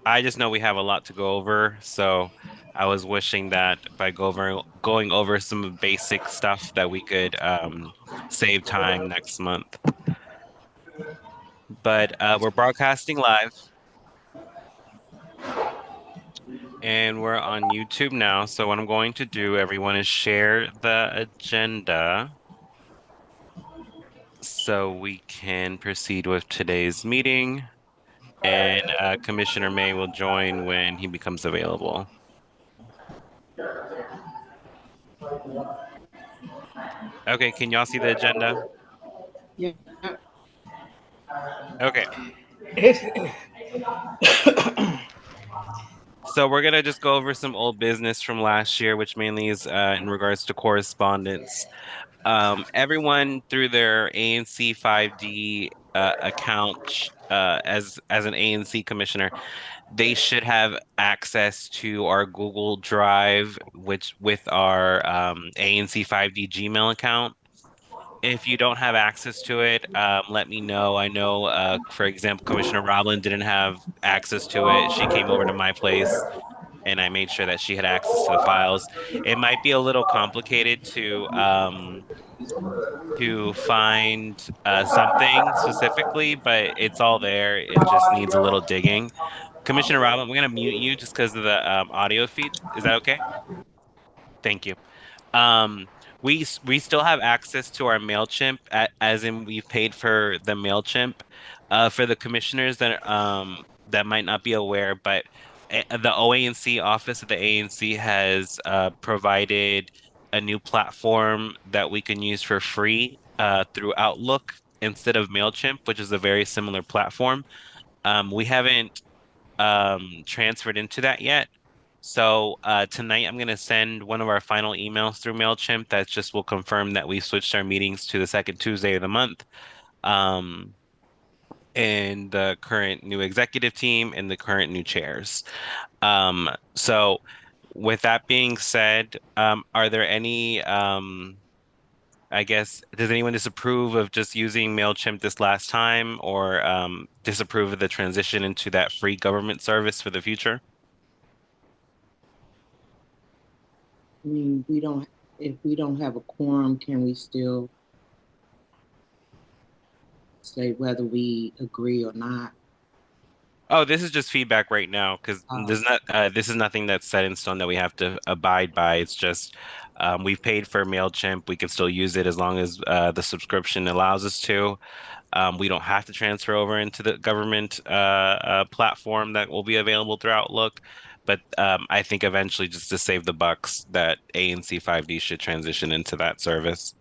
I just know we have a lot to go over, so I was wishing that by going over some basic stuff that we could save time next month. But we're broadcasting live and we're on YouTube now. So what I'm going to do, everyone, is share the agenda so we can proceed with today's meeting. And Commissioner May will join when he becomes available. Okay, can y'all see the agenda? Yeah. Okay. It's, So we're gonna just go over some old business from last year, which mainly is in regards to correspondence. Everyone through their ANC 5D account as an ANC commissioner, they should have access to our Google Drive, which with our ANC 5D Gmail account. If you don't have access to it, let me know. I know, for example, Commissioner Roblin didn't have access to it. She came over to my place and I made sure that she had access to the files. It might be a little complicated to find something specifically, but it's all there. It just needs a little digging. Commissioner Roblin, we're gonna mute you just because of the audio feed. Is that okay? Thank you. Um, we still have access to our MailChimp as in we've paid for the MailChimp. For the commissioners that might not be aware, but the OANC office of the ANC has provided a new platform that we can use for free through Outlook instead of MailChimp, which is a very similar platform. We haven't transferred into that yet. So tonight I'm going to send one of our final emails through MailChimp that just will confirm that we switched our meetings to the second Tuesday of the month. Um, and the current new executive team and the current new chairs. So with that being said, are there any I guess, does anyone disapprove of just using MailChimp this last time or disapprove of the transition into that free government service for the future? I mean, we don't. If we don't have a quorum, can we still say whether we agree or not? Oh, this is just feedback right now because Oh, this is nothing that's set in stone that we have to abide by. It's just we've paid for MailChimp. We can still use it as long as the subscription allows us to. We don't have to transfer over into the government platform that will be available through Outlook. But I think eventually, just to save the bucks, that ANC 5D should transition into that service.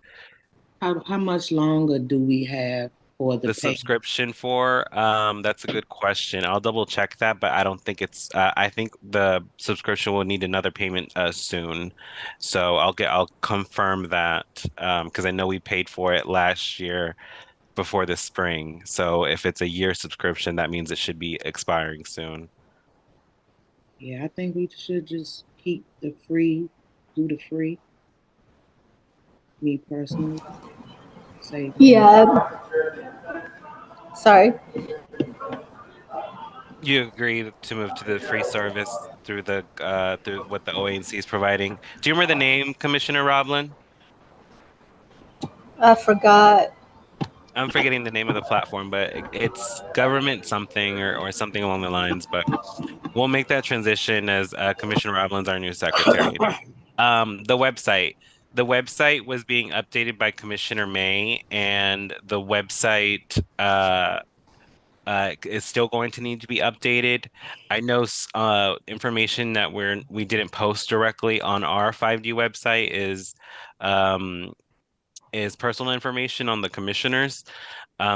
how much longer do we have for the The pay? subscription for, that's a good question. I'll double check that, but I don't think I think the subscription will need another payment soon. So I'll confirm that because I know we paid for it last year before the spring. So if it's a year subscription, that means it should be expiring soon. Yeah, I think we should just keep the free, do the free. Me personally, save money. Yeah, sorry. You agree to move to the free service through the through what the OANC is providing. Do you remember the name, Commissioner Roblin? I forgot. I'm forgetting the name of the platform, but it's government something or something along the lines. But we'll make that transition as Commissioner Roblin's our new secretary. The website. The website was being updated by Commissioner May, and the website is still going to need to be updated. I know information that we didn't post directly on our 5D website um, is personal information on the commissioners.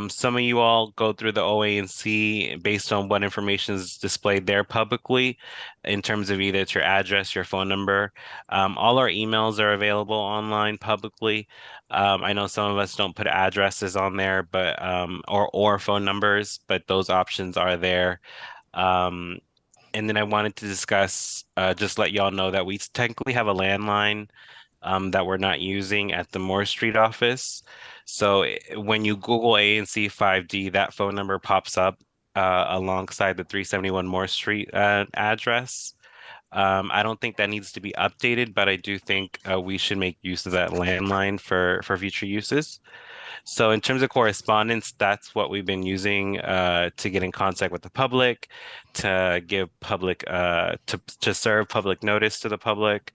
Some of you all go through the OANC based on what information is displayed there publicly in terms of either it's your address, your phone number. All our emails are available online publicly. I know some of us don't put addresses on there, but or phone numbers, but those options are there. Um, and then I wanted to discuss, just let y'all know that we technically have a landline that we're not using at the Moore Street office. So when you Google ANC 5D, that phone number pops up. alongside the 371 Moore Street address. I don't think that needs to be updated, but I do think we should make use of that landline for future uses. So in terms of correspondence, that's what we've been using to get in contact with the public, to give public to serve public notice to the public,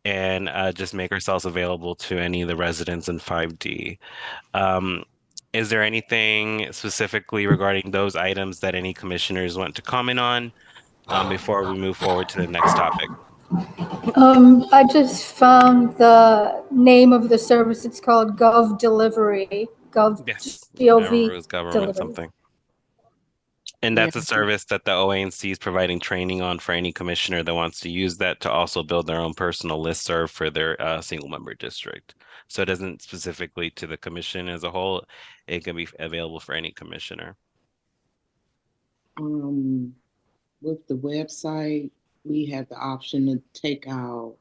and just make ourselves available to any of the residents in 5D. Um, is there anything specifically regarding those items that any commissioners want to comment on before we move forward to the next topic? I just found the name of the service. It's called Gov Delivery. Yes, I remember Gov it was government Delivery. something. And Yeah. that's a service that the OANC is providing training on for any commissioner that wants to use that to also build their own personal listserv for their single member district. So it doesn't specifically to the commission as a whole. It can be available for any commissioner. Um, with the website, we have the option to take our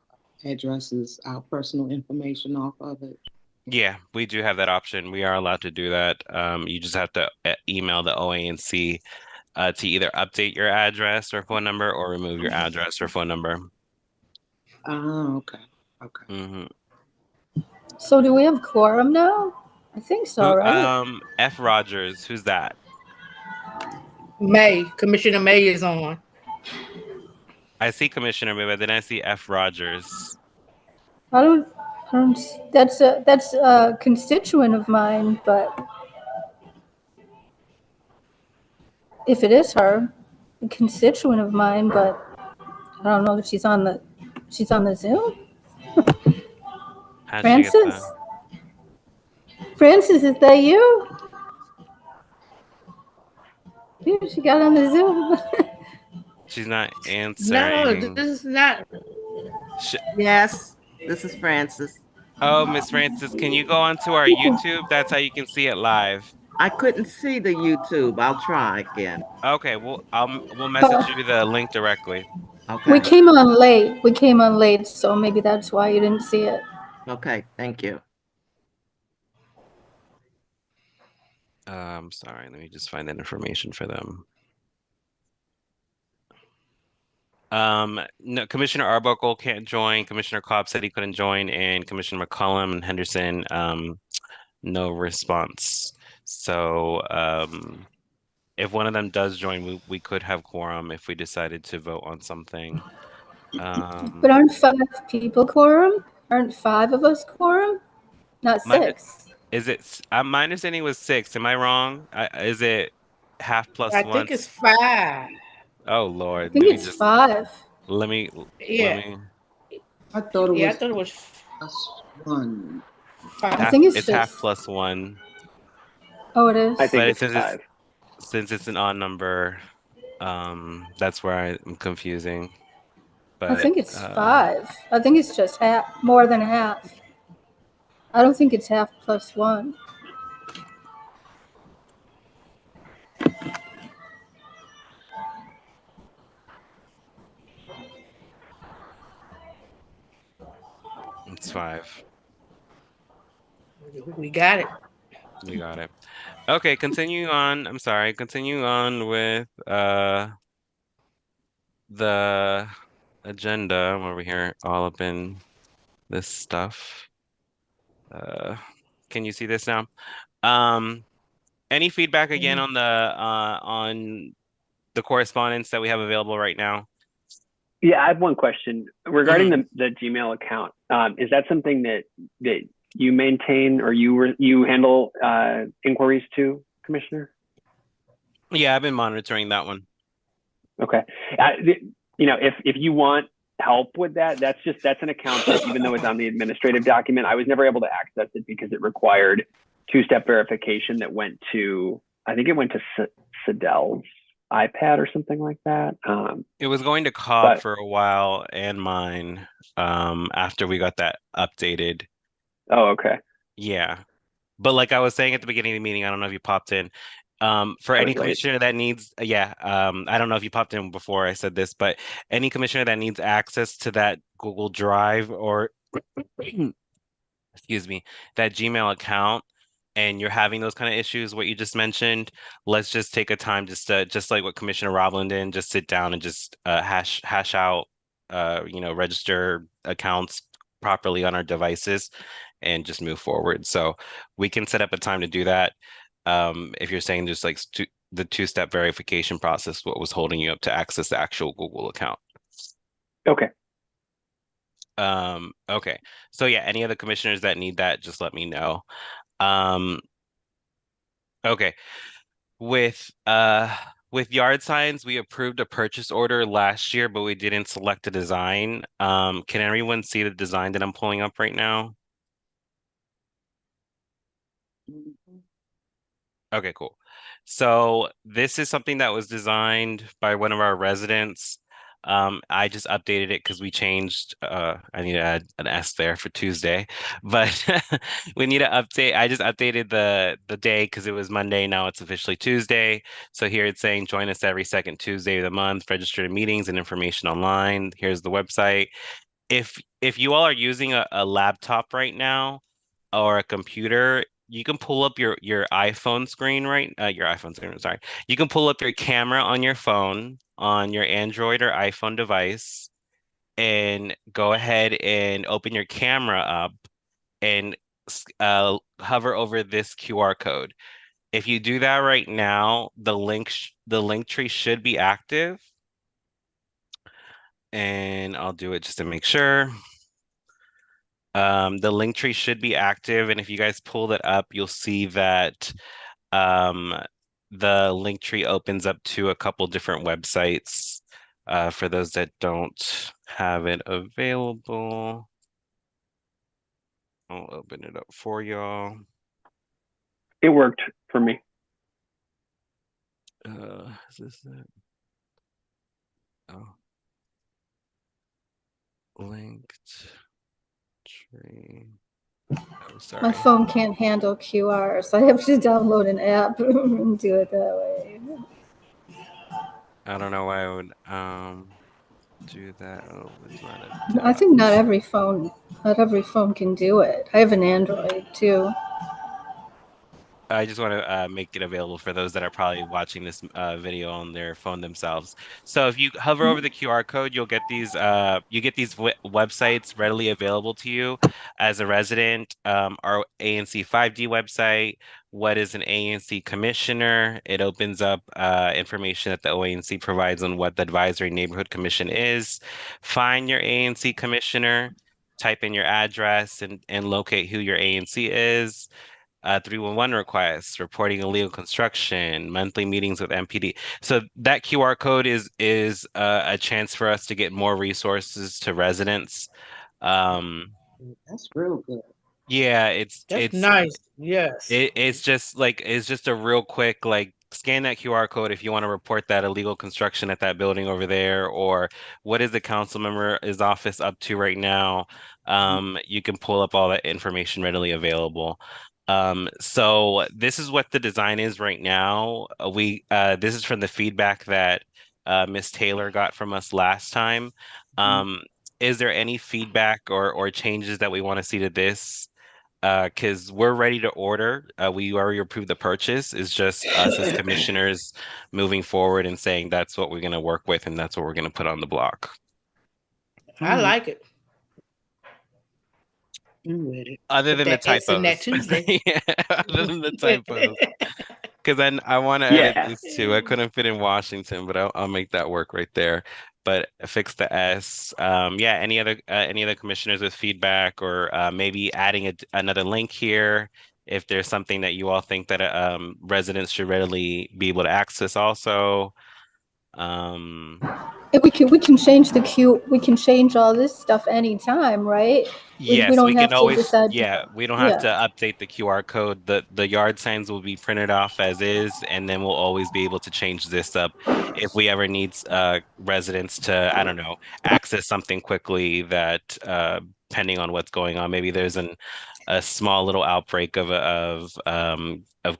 addresses, our personal information off of it. Yeah, we do have that option. We are allowed to do that. You just have to email the OANC to either update your address or phone number or remove your address or phone number. Oh, okay. Okay. Hmm. So do we have quorum now? I think so, Who, right? F. Rogers, who's that? Commissioner May is on. I see Commissioner May, but then I see F. Rogers. I don't, that's a constituent of mine, but if it is her, a constituent of mine, but I don't know if she's on the Zoom. How'd she get Francis? that? Francis, is that you? Yeah, she got on the Zoom. She's not No, answering. this is not. Sh Yes, this is Francis. Oh, Miss Francis, can you go onto our YouTube? That's how you can see it live. I couldn't see the YouTube. I'll try again. Okay, we'll message you the link directly. Okay. We came on late. We came on late, so maybe that's why you didn't see it. Okay. Thank you. Sorry, let me just find that information for them. No, Commissioner Arbuckle can't join. Commissioner Cobb said he couldn't join, and Commissioner McCollum and Henderson, no response. So, if one of them does join, we could have quorum if we decided to vote on something. But aren't 5 people quorum? Aren't 5 of us quorum? Not My- 6. Is it? My understanding was 6. Am I wrong? Is it half plus I one? think it's 5. Oh Lord, I think let me it's just 5. let me Yeah. let me. I thought it Yeah, I was thought it was +1. 5. I think it's half just- plus 1. Oh, it is. I think But it's 5. Since it's an odd number, that's where I'm confusing. But I think it's 5. I think it's just half, more than half. I don't think it's half plus 1. it's 5. We got it. We got it. Okay, continue on. I'm sorry. Continue on with the agenda. I'm over here all up in this stuff. Can you see this now? Any feedback again on the correspondence that we have available right now? Yeah, I have one question regarding the Gmail account. Is that something that you maintain or you handle inquiries to, Commissioner? Yeah, I've been monitoring that one. Okay. If you want help with that, that's an account that even though it's on the administrative document, I was never able to access it because it required two-step verification that went to, I think it went to Sidel's iPad or something like that. It was going to Cobb for a while and mine after we got that updated. Oh, okay. Yeah. But like I was saying at the beginning of the meeting, I don't know if you popped in. For any commissioner that needs, I don't know if you popped in before I said this, but any commissioner that needs access to that Google Drive or excuse me, that Gmail account, and you're having those kind of issues, what you just mentioned, let's just take a time just to, just like what Commissioner Robin did, just sit down and just hash out, register accounts properly on our devices and just move forward. So we can set up a time to do that. If you're saying just like the two-step verification process, what was holding you up to access the actual Google account. Okay. Okay. So yeah, any other commissioners that need that, just let me know. Um, okay. With with yard signs, we approved a purchase order last year, but we didn't select a design. Can everyone see the design that I'm pulling up right now? Mhm. Okay, cool. So this is something that was designed by one of our residents. I just updated it because we changed, I need to add an S there for Tuesday, but we need to update. I just updated the day because it was Monday. Now it's officially Tuesday. So here it's saying join us every second Tuesday of the month, register to meetings and information online. Here's the website. If you all are using a laptop right now or a computer, you can pull up your iPhone screen, right? Your iPhone screen, sorry. You can pull up your camera on your phone on your Android or iPhone device and go ahead and open your camera up and hover over this QR code. If you do that right now, the link tree should be active, and I'll do it just to make sure. The link tree should be active, and if you guys pull that up, you'll see that um, the link tree opens up to a couple different websites. For those that don't have it available, I'll open it up for y'all. It worked for me. Is this it? Oh, linked tree. Oh, My sorry. phone can't handle QR, so I have to download an app and do it that way. I don't know why I would do that. Oh, it's not I think not adapt. every phone can do it. I have an Android too. I just want to make it available for those that are probably watching this video on their phone themselves. So if you hover over the QR code, you'll get these websites readily available to you as a resident. Our ANC 5D website, what is an ANC commissioner? It opens up information that the OANC provides on what the Advisory Neighborhood Commission is. Find your ANC commissioner, type in your address and locate who your ANC is. 311 requests, reporting illegal construction, monthly meetings with MPD. So that QR code is a chance for us to get more resources to residents. Um, That's real good. yeah, That's nice. Yes. it's just a real quick like scan that QR code if you want to report that illegal construction at that building over there, or what is the council member's office up to right now. You can pull up all that information readily available. So this is what the design is right now. We this is from the feedback that Miss Taylor got from us last time. Mhm. Is there any feedback or changes that we want to see to this? Because we're ready to order. We already approved the purchase. It's just us as commissioners moving forward and saying that's what we're going to work with and that's what we're going to put on the block. I like it. I'm with it. Other Put than the that X in that typos. Tuesday. Yeah, other than the typos. Because I want to edit Yeah. this too. I couldn't fit in Washington, but I'll make that work right there. But fix the S. Yeah, any other commissioners with feedback or maybe adding another link here if there's something that you all think that residents should readily be able to access also. Um, If we can change the queue. We can change all this stuff anytime, right? We Yes, don't we can have to always, decide. yeah, we don't have to Yeah. update the QR code. The yard signs will be printed off as is, and then we'll always be able to change this up if we ever need residents to, I don't know, access something quickly that depending on what's going on, maybe there's a small little outbreak of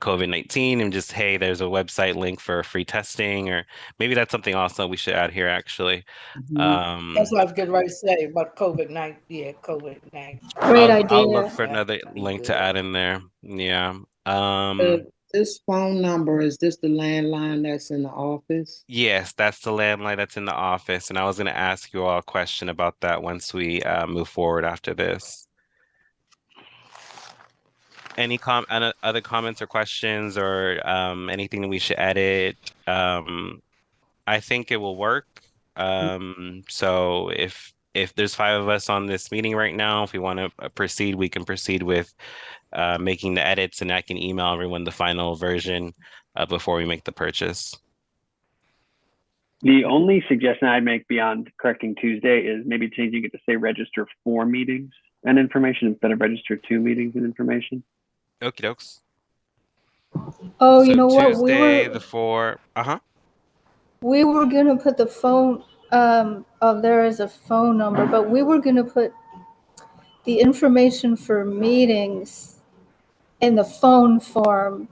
COVID-19 and just, hey, there's a website link for free testing, or maybe that's something also we should add here actually. Mhm. That's Um, what I was getting ready to say about COVID-19. Yeah, COVID-19. Great I'll look idea. for That'd another be link to good. add in there. Yeah. Um, This phone number, is this the landline that's in the office? yes, that's the landline that's in the office, and I was going to ask you all a question about that once we move forward after this. Other comments or questions or anything that we should edit? I think it will work. So if there's five of us on this meeting right now, if we want to proceed, we can proceed with making the edits, and I can email everyone the final version before we make the purchase. The only suggestion I'd make beyond correcting Tuesday is maybe changing it to say register 4 meetings and information instead of register 2 meetings and information. Okie dokes. Oh, you So know what? Tuesday the 4, uh-huh. We were gonna put the phone, oh, there is a phone number, but we were gonna put the information for meetings in the phone form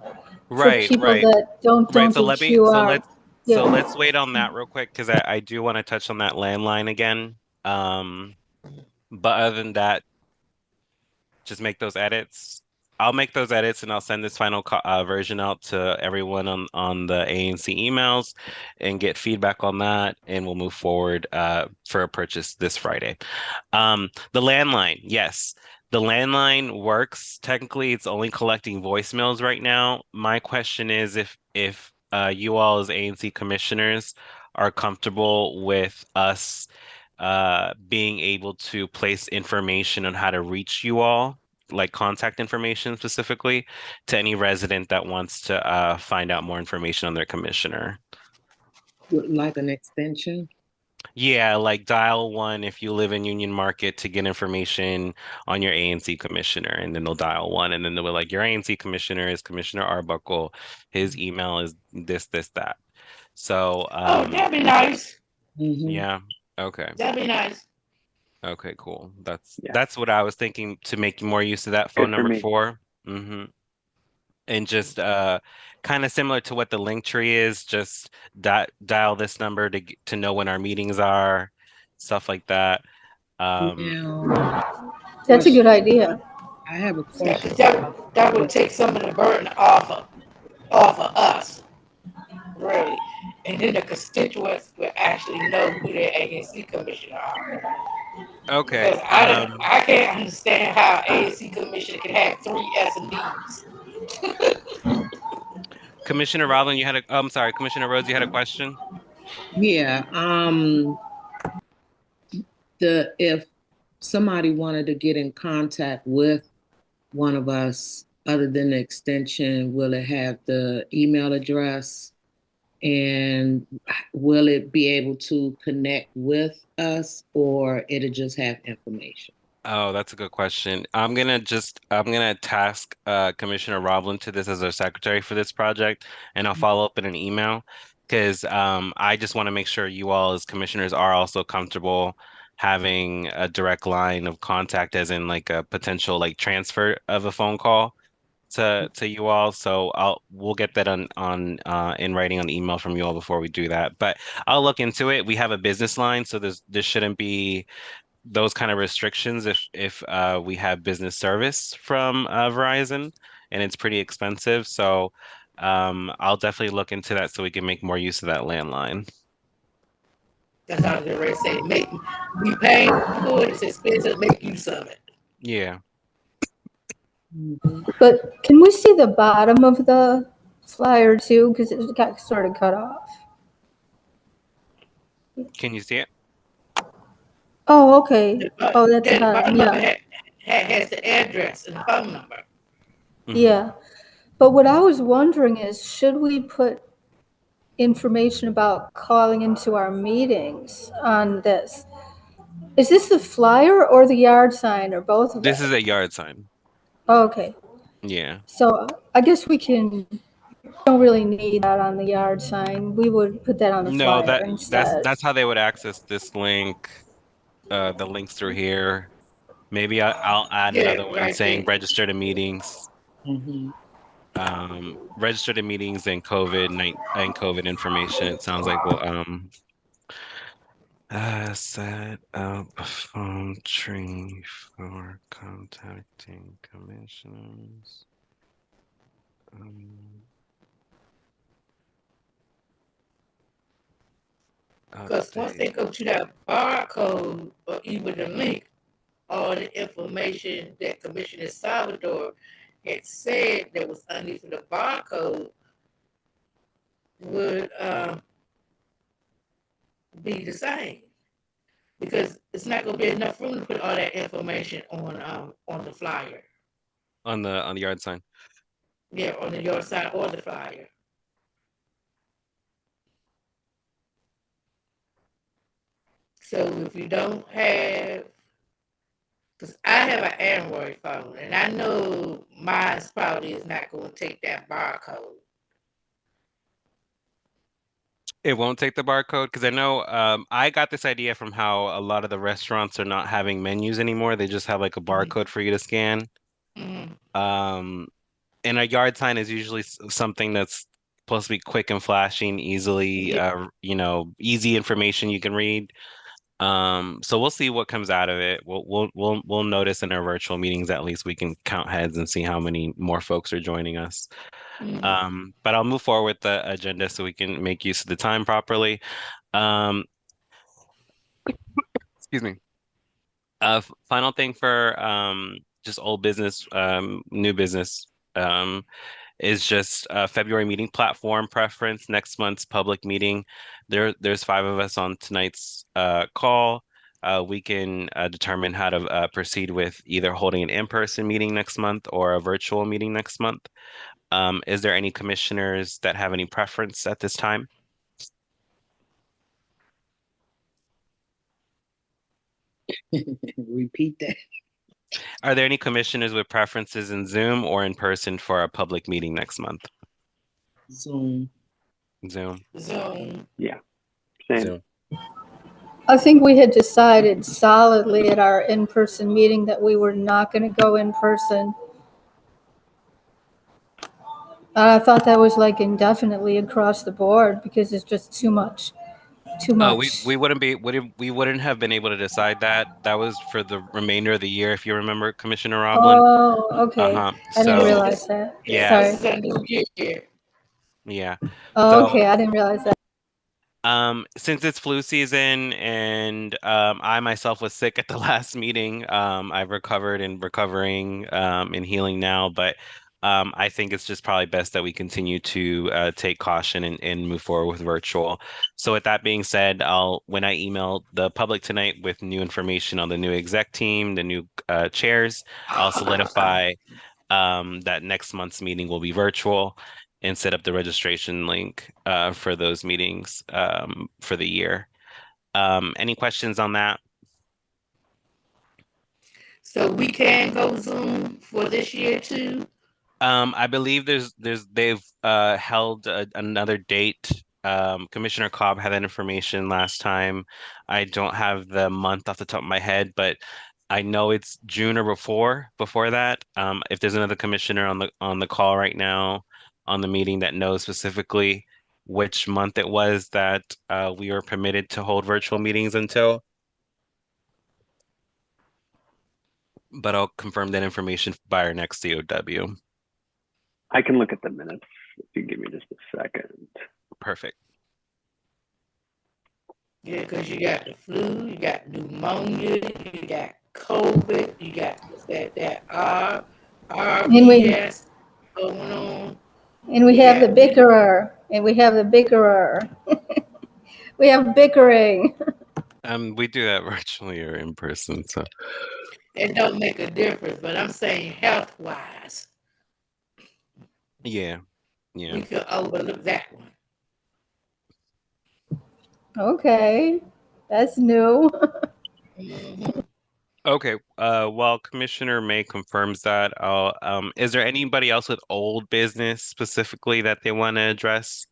for Right, people right. that don't Right. So do let me QR. Yeah. let's wait on that real quick because I do want to touch on that landline again. But other than that, just make those edits. I'll make those edits and I'll send this final version out to everyone on the ANC emails and get feedback on that, and we'll move forward for a purchase this Friday. The landline, yes. The landline works. Technically, it's only collecting voicemails right now. My question is if you all as ANC commissioners are comfortable with us being able to place information on how to reach you all, like contact information specifically, to any resident that wants to find out more information on their commissioner. Like an extension? Yeah, like dial 1 if you live in Union Market to get information on your ANC commissioner, and then they'll dial 1, and then they'll be like, your ANC commissioner is Commissioner Arbuckle. His email is this, that. So, Oh, that'd be nice. Mm-hmm. yeah, okay. That'd be nice. Okay, cool. Yeah, That's what I was thinking to make more use of that phone good for number me. for. And just kind of similar to what the link tree is, just dial this number to know when our meetings are, stuff like that. Now, That's a good question. idea. I have a Yeah, 'cause question about that would the, take some of the burden off of us, really. And then the constituents would actually know who their ANC commissioner are. Okay. Because I can't understand how ANC commissioner can have three S and Ds. Commissioner Robin, I'm sorry, Commissioner Rhodes, you had a question? yeah, if somebody wanted to get in contact with one of us other than the extension, will it have the email address? And will it be able to connect with us, or it'll just have information? Oh, that's a good question. I'm gonna task Commissioner Roblin to this as our secretary for this project, and I'll follow up in an email because I just want to make sure you all as commissioners are also comfortable having a direct line of contact, as in like a potential like transfer of a phone call to you all. So we'll get that on in writing on email from you all before we do that. But I'll look into it. We have a business line, so there shouldn't be those kind of restrictions if we have business service from Verizon, and it's pretty expensive. So I'll definitely look into that so we can make more use of that landline. That's how the rest say. We paying for it. It's expensive. Make use of it. Yeah. Mm-hmm. But can we see the bottom of the flyer too? Because it got sort of cut off. Can you see it? Oh, okay. Oh, that's the That bottom. bottom of Yeah. it has the address and the phone number. Yeah. But what I was wondering is, should we put information about calling into our meetings on this? Is this the flyer or the yard sign or both of This them? is a yard sign. Oh, okay. Yeah. So I guess we don't really need that on the yard sign. We would put that on the No, flyer instead. that's how they would access this link. The links through here. Maybe I'll add Yeah, another one right saying there. register to meetings. Mm-hmm. Register to meetings and COVID information. It sounds like set up a phone tree for contacting commissioners. Um, Because once they update. go to that barcode or even the link, all the information that Commissioner Salvador had said that was underneath the barcode would be the same. Because it's not gonna be enough room to put all that information on the flyer. On the yard sign. Yeah, on the your side or the flyer. So if you don't have, because I have an Android phone and I know my probably is not going to take that barcode. It won't take the barcode because I know I got this idea from how a lot of the restaurants are not having menus anymore. They just have like a barcode for you to scan. Mm-hmm. Um, and a yard sign is usually something that's supposed to be quick and flashing, easily, Yeah. easy information you can read. So we'll see what comes out of it. We'll notice in our virtual meetings at least we can count heads and see how many more folks are joining us. Mm-hmm. But I'll move forward with the agenda so we can make use of the time properly. Um, excuse me. Final thing for just old business, new business. Is just February meeting platform preference, next month's public meeting. There's five of us on tonight's call. We can determine how to proceed with either holding an in-person meeting next month or a virtual meeting next month. Is there any commissioners that have any preference at this time? Repeat that. Are there any commissioners with preferences in Zoom or in person for a public meeting next month? Zoom. Zoom, Zoom. Yeah, same. Zoom. I think we had decided solidly at our in-person meeting that we were not going to go in person. I thought that was like indefinitely across the board because it's just too much, too Oh, we much. we wouldn't have been able to decide that. That was for the remainder of the year, if you remember, Commissioner Roblin. Oh, okay. Uh-huh. I didn't This So is realize that. yeah, yeah, this Sorry. is a new year. yeah. Oh, So okay. I didn't realize that. since it's flu season and I myself was sick at the last meeting, I've recovered and recovering and healing now, but I think it's just probably best that we continue to take caution and move forward with virtual. So with that being said, when I email the public tonight with new information on the new exec team, the new chairs, I'll solidify that next month's meeting will be virtual and set up the registration link for those meetings for the year. Any questions on that? So we can go Zoom for this year too. I believe they've held another date. Commissioner Cobb had that information last time. I don't have the month off the top of my head, but I know it's June or before that. If there's another commissioner on the call right now on the meeting that knows specifically which month it was that we were permitted to hold virtual meetings until, but I'll confirm that information by our next COW. I can look at the minutes if you give me just a second. Perfect. Yeah, because you got the flu, you got pneumonia, you got COVID, you got And we RBS going on. and we You have the got bickerer, and we have the bickerer. We have bickering. We do that virtually or in person, so it don't make a difference, but I'm saying health wise, yeah, yeah. we could overlook that one. Okay, that's new. Mm-hmm. Okay. While Commissioner May confirms that, is there anybody else with old business specifically that they want to address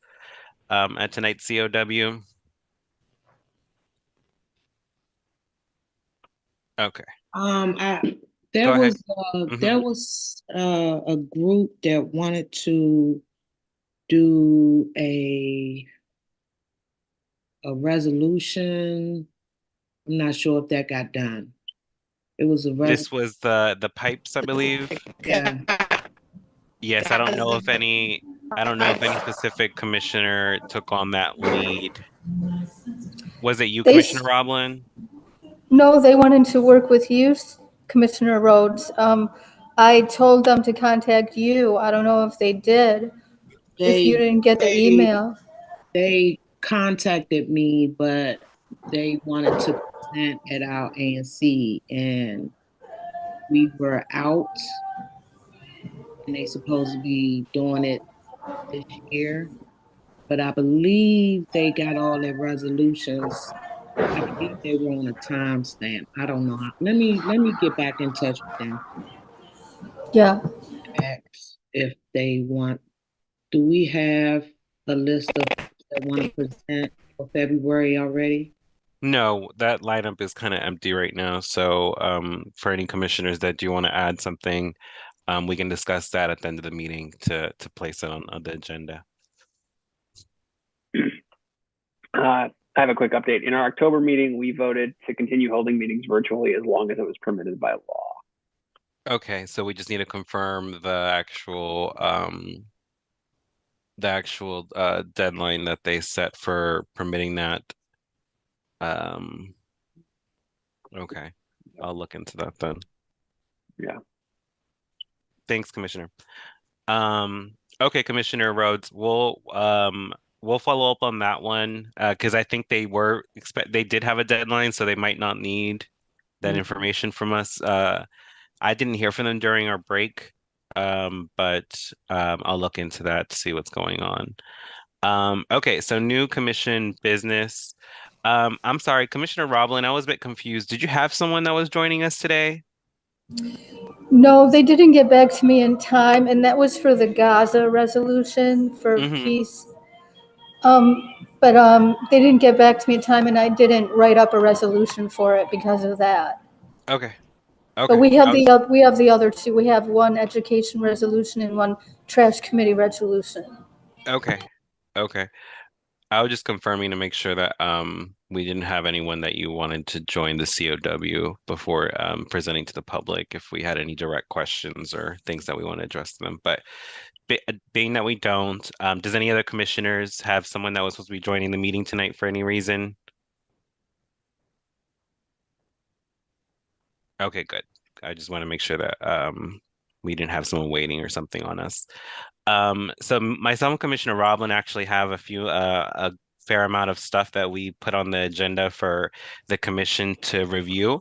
at tonight's COW? Okay. I Go there ahead. was Hmm. there was a group that wanted to do a resolution. I'm not sure if that got done. It was a This was the pipes, I believe. yeah. Yes, I don't know if any specific commissioner took on that lead. Was it you, They, Commissioner Roblin? no, they wanted to work with you, Commissioner Rhodes. I told them to contact you. I don't know if they did, if you They didn't get the they email. they contacted me, but they wanted to present at our ANC, and we were out, and they supposed to be doing it this year. But I believe they got all their resolutions. I believe they were on a timestamp. I don't know. Let me get back in touch with them. Yeah. Ask if they want. Do we have a list of folks that want to present for February already? No, that lineup is kind of empty right now. So, for any commissioners that do want to add something, we can discuss that at the end of the meeting to place it on the agenda. I have a quick update. In our October meeting, we voted to continue holding meetings virtually as long as it was permitted by law. Okay, so we just need to confirm the actual deadline that they set for permitting that. Um, okay, I'll look into that then. Yeah. Thanks, Commissioner. Okay, Commissioner Rhodes, we'll follow up on that one because I think they did have a deadline, so they might not need that information from us. I didn't hear from them during our break, but I'll look into that to see what's going on. Okay, so new commission business. I'm sorry, Commissioner Roblin, I was a bit confused. Did you have someone that was joining us today? No, they didn't get back to me in time, and that was for the Gaza resolution for Mm-hmm. peace. But they didn't get back to me in time, and I didn't write up a resolution for it because of that. Okay. But Okay. we have the other two. We have one education resolution and one trash committee resolution. Okay. Okay. I was just confirming to make sure that we didn't have anyone that you wanted to join the COW before presenting to the public if we had any direct questions or things that we want to address to them. But being that we don't, does any other commissioners have someone that was supposed to be joining the meeting tonight for any reason? Okay, good. I just want to make sure that we didn't have someone waiting or something on us. So myself and Commissioner Roblin actually have a fair amount of stuff that we put on the agenda for the commission to review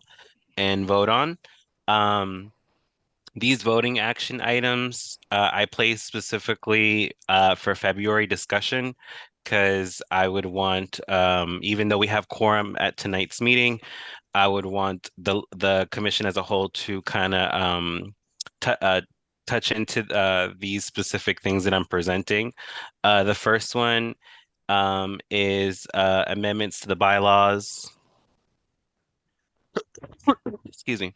and vote on. These voting action items I placed specifically for February discussion because I would want, even though we have quorum at tonight's meeting, I would want the commission as a whole to kind of t touch into these specific things that I'm presenting. The first one is amendments to the bylaws, excuse me,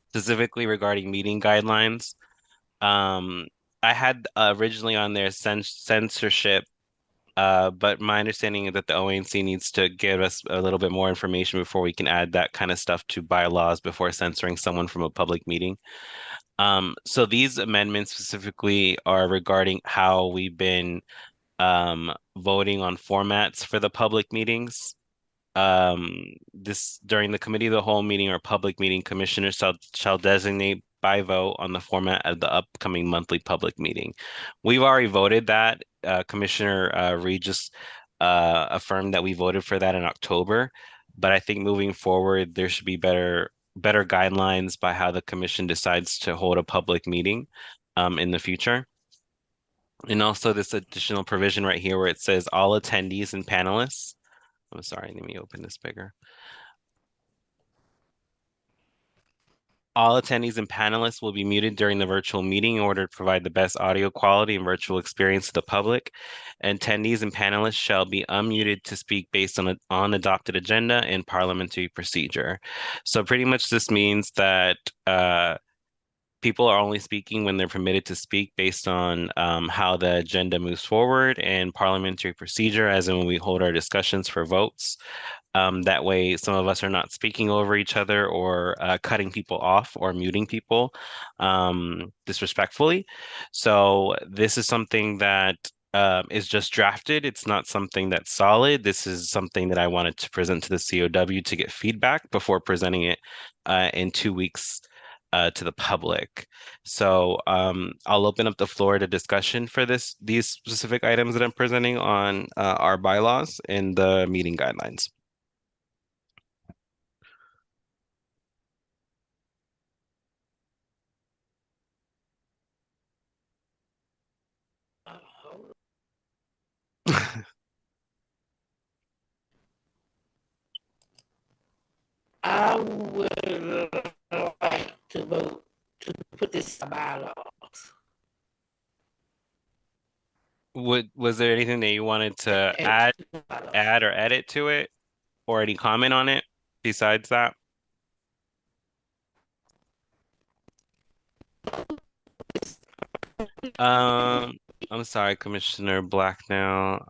specifically regarding meeting guidelines. Um, I had originally on there censorship, but my understanding is that the OANC needs to give us a little bit more information before we can add that kind of stuff to bylaws before censoring someone from a public meeting. So these amendments specifically are regarding how we've been voting on formats for the public meetings. This during the committee of the whole meeting or public meeting, commissioners shall designate by vote on the format of the upcoming monthly public meeting. We've already voted that. Commissioner Reed just affirmed that we voted for that in October, but I think moving forward there should be better guidelines by how the commission decides to hold a public meeting in the future. And also this additional provision right here where it says all attendees and panelists. I'm sorry, let me open this bigger. All attendees and panelists will be muted during the virtual meeting in order to provide the best audio quality and virtual experience to the public. Attendees and panelists shall be unmuted to speak based on adopted agenda and parliamentary procedure. So pretty much this means that people are only speaking when they're permitted to speak based on how the agenda moves forward and parliamentary procedure, as in when we hold our discussions for votes. That way, some of us are not speaking over each other or cutting people off or muting people disrespectfully. So this is something that is just drafted. It's not something that's solid. This is something that I wanted to present to the COW to get feedback before presenting it in 2 weeks to the public. So I'll open up the floor to discussion for these specific items that I'm presenting on our bylaws and the meeting guidelines. I would like to vote to put this in bylaws. Was there anything that you wanted to Add to the bylaws. or edit to it, or any comment on it besides that? Um, I'm sorry, Commissioner Black now.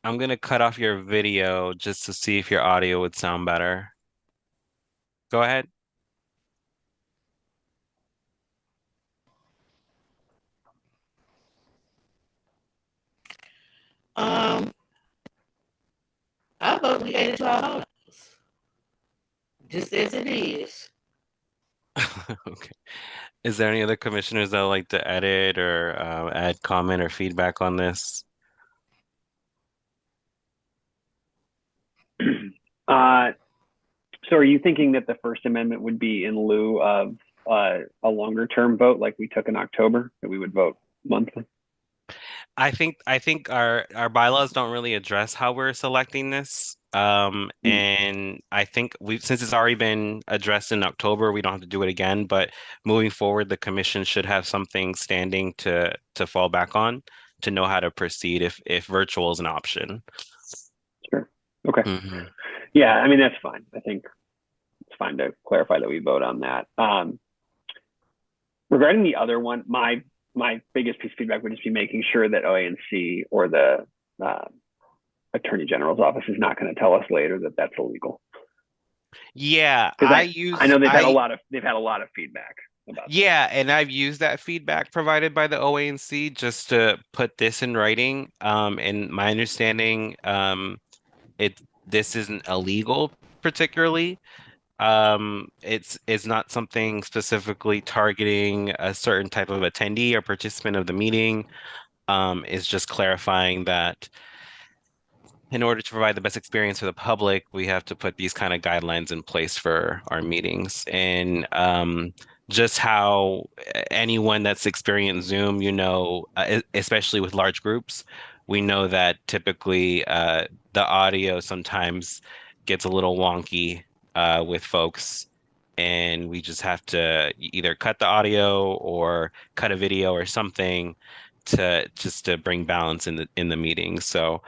I'm gonna cut off your video just to see if your audio would sound better. Go ahead. Um, I vote we add it to our bylaws, just as it is. Okay. Is there any other commissioners that would like to edit or add comment or feedback on this? So are you thinking that the First Amendment would be in lieu of a longer term vote like we took in October, that we would vote monthly? I think our bylaws don't really address how we're selecting this. And I think since it's already been addressed in October, we don't have to do it again. But moving forward, the commission should have something standing to fall back on to know how to proceed if virtual is an option. Sure. Okay. Mm-hmm. Yeah, I mean, that's fine. I think it's fine to clarify that we vote on that. Regarding the other one, my biggest piece of feedback would just be making sure that OANC or the Attorney General's office is not going to tell us later that that's illegal. Yeah, I know they've had a lot of feedback about that. Yeah, and I've used that feedback provided by the OANC just to put this in writing. And my understanding, this isn't illegal particularly. It's not something specifically targeting a certain type of attendee or participant of the meeting. It's just clarifying that in order to provide the best experience for the public, we have to put these kind of guidelines in place for our meetings. And just how anyone that's experienced Zoom, especially with large groups, we know that typically the audio sometimes gets a little wonky with folks. And we just have to either cut the audio or cut a video or something to bring balance in the meeting. So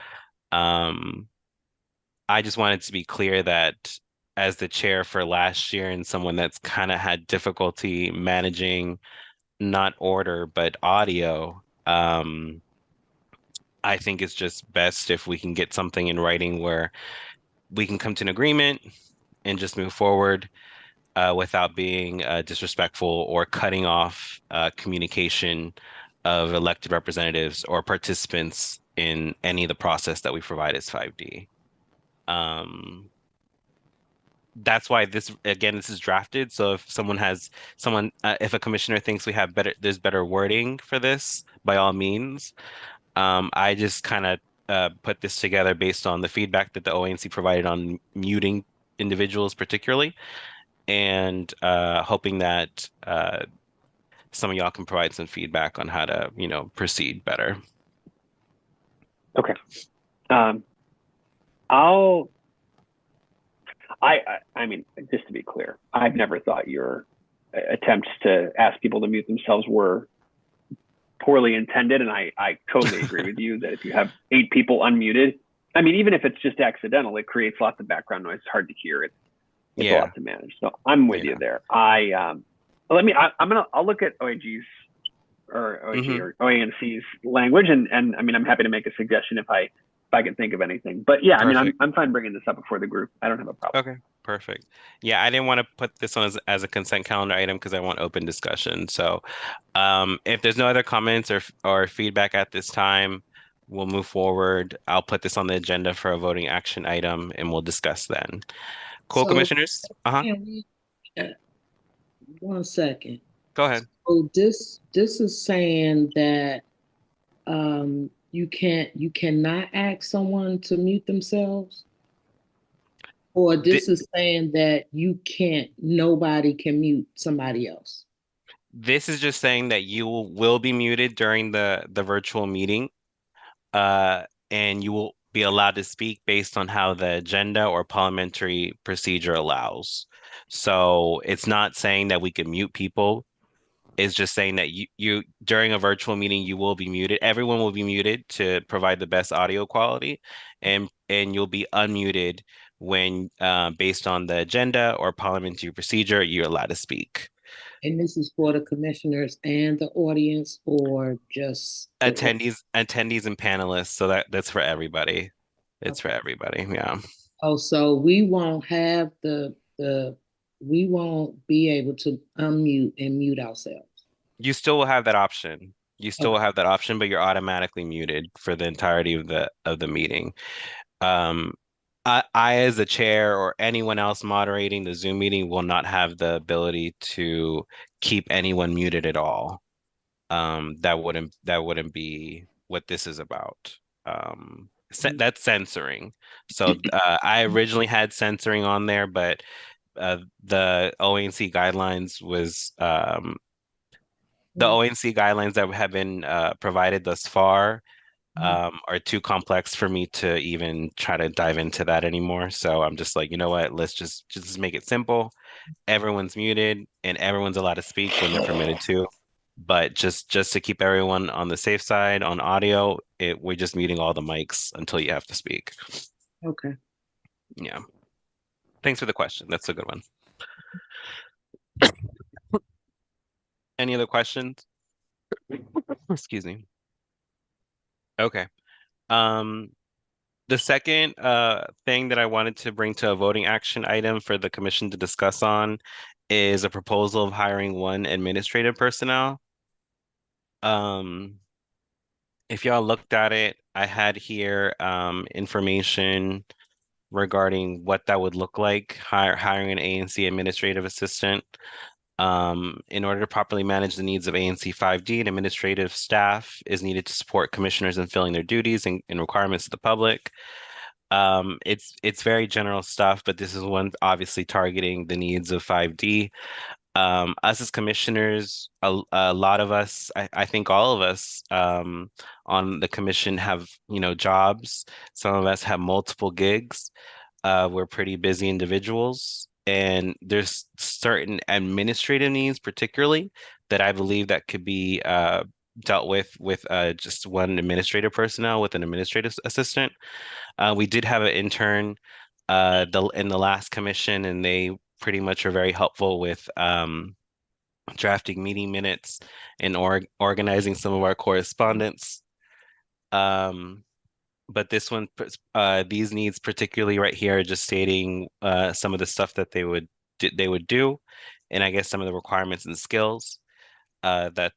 um, I just wanted to be clear that as the chair for last year and someone that's kind of had difficulty managing not order but audio, I think it's just best if we can get something in writing where we can come to an agreement and just move forward without being disrespectful or cutting off communication of elected representatives or participants in any of the process that we provide as 5D. That's why this is drafted. So if if a commissioner thinks there's better wording for this, by all means. I just kind of put this together based on the feedback that the OANC provided on muting individuals particularly, and hoping that some of y'all can provide some feedback on how to, proceed better. Okay. I mean, just to be clear, I've never thought your attempts to ask people to mute themselves were poorly intended. And I totally agree with you that if you have 8 people unmuted, I mean, even if it's just accidental, it creates lots of background noise. It's hard to hear it. It's a Yeah. lot to manage. So I'm with you Yeah. there. I'll look at OAG's or OAG Hmm. or OANC's language, and I mean, I'm happy to make a suggestion if I can think of anything. But yeah, I mean, Perfect. I'm fine bringing this up before the group. I don't have a problem. Okay. Perfect. Yeah, I didn't want to put this on as a consent calendar item because I want open discussion. So, if there's no other comments or feedback at this time, we'll move forward. I'll put this on the agenda for a voting action item, and we'll discuss then. Cool, So commissioners? Uh-huh. can we, uh, 1 second. Go ahead. So this is saying that you cannot ask someone to mute themselves, or Th this is saying that nobody can mute somebody else. This is just saying that you will be muted during the virtual meeting, uh, and you will be allowed to speak based on how the agenda or parliamentary procedure allows. So it's not saying that we can mute people. It's just saying that you during a virtual meeting you will be muted. Everyone will be muted to provide the best audio quality, and you'll be unmuted when based on the agenda or parliamentary procedure you're allowed to speak. And this is for the commissioners and the audience, or just the. Attendees and panelists, so that's for everybody. It's for Okay. everybody. Yeah. Oh, so we won't have we won't be able to unmute and mute ourselves. You still will have that option. You still will Okay. have that option, but you're automatically muted for the entirety of the meeting. Um, I as the chair or anyone else moderating the Zoom meeting will not have the ability to keep anyone muted at all. That wouldn't be what this is about. That's censoring. So I originally had censoring on there, but the OANC guidelines was the ONC guidelines that have been provided thus far are too complex for me to even try to dive into that anymore. So I'm just like, you know what? Let's just make it simple. Everyone's muted and everyone's allowed to speak when they're permitted to. But just to keep everyone on the safe side on audio, we're just muting all the mics until you have to speak. Okay. Yeah. Thanks for the question. That's a good one. Any other questions? Excuse me. Okay. Um, The second thing that I wanted to bring to a voting action item for the commission to discuss on is a proposal of hiring one administrative personnel. Um, if y'all looked at it, I had here information regarding what that would look like, hiring an ANC administrative assistant. In order to properly manage the needs of ANC 5D, an administrative staff is needed to support commissioners in filling their duties and requirements of the public. It's very general stuff, but this is one obviously targeting the needs of 5D. Us as commissioners, a lot of us, I think all of us on the commission have, jobs. Some of us have multiple gigs. We're pretty busy individuals, and there's certain administrative needs, particularly, that I believe that could be dealt with just one administrative personnel with an administrative assistant. We did have an intern in the last commission, and they pretty much are very helpful with drafting meeting minutes and organizing some of our correspondence. Um, but these needs, particularly right here, are just stating some of the stuff that they would do, and I guess some of the requirements and skills that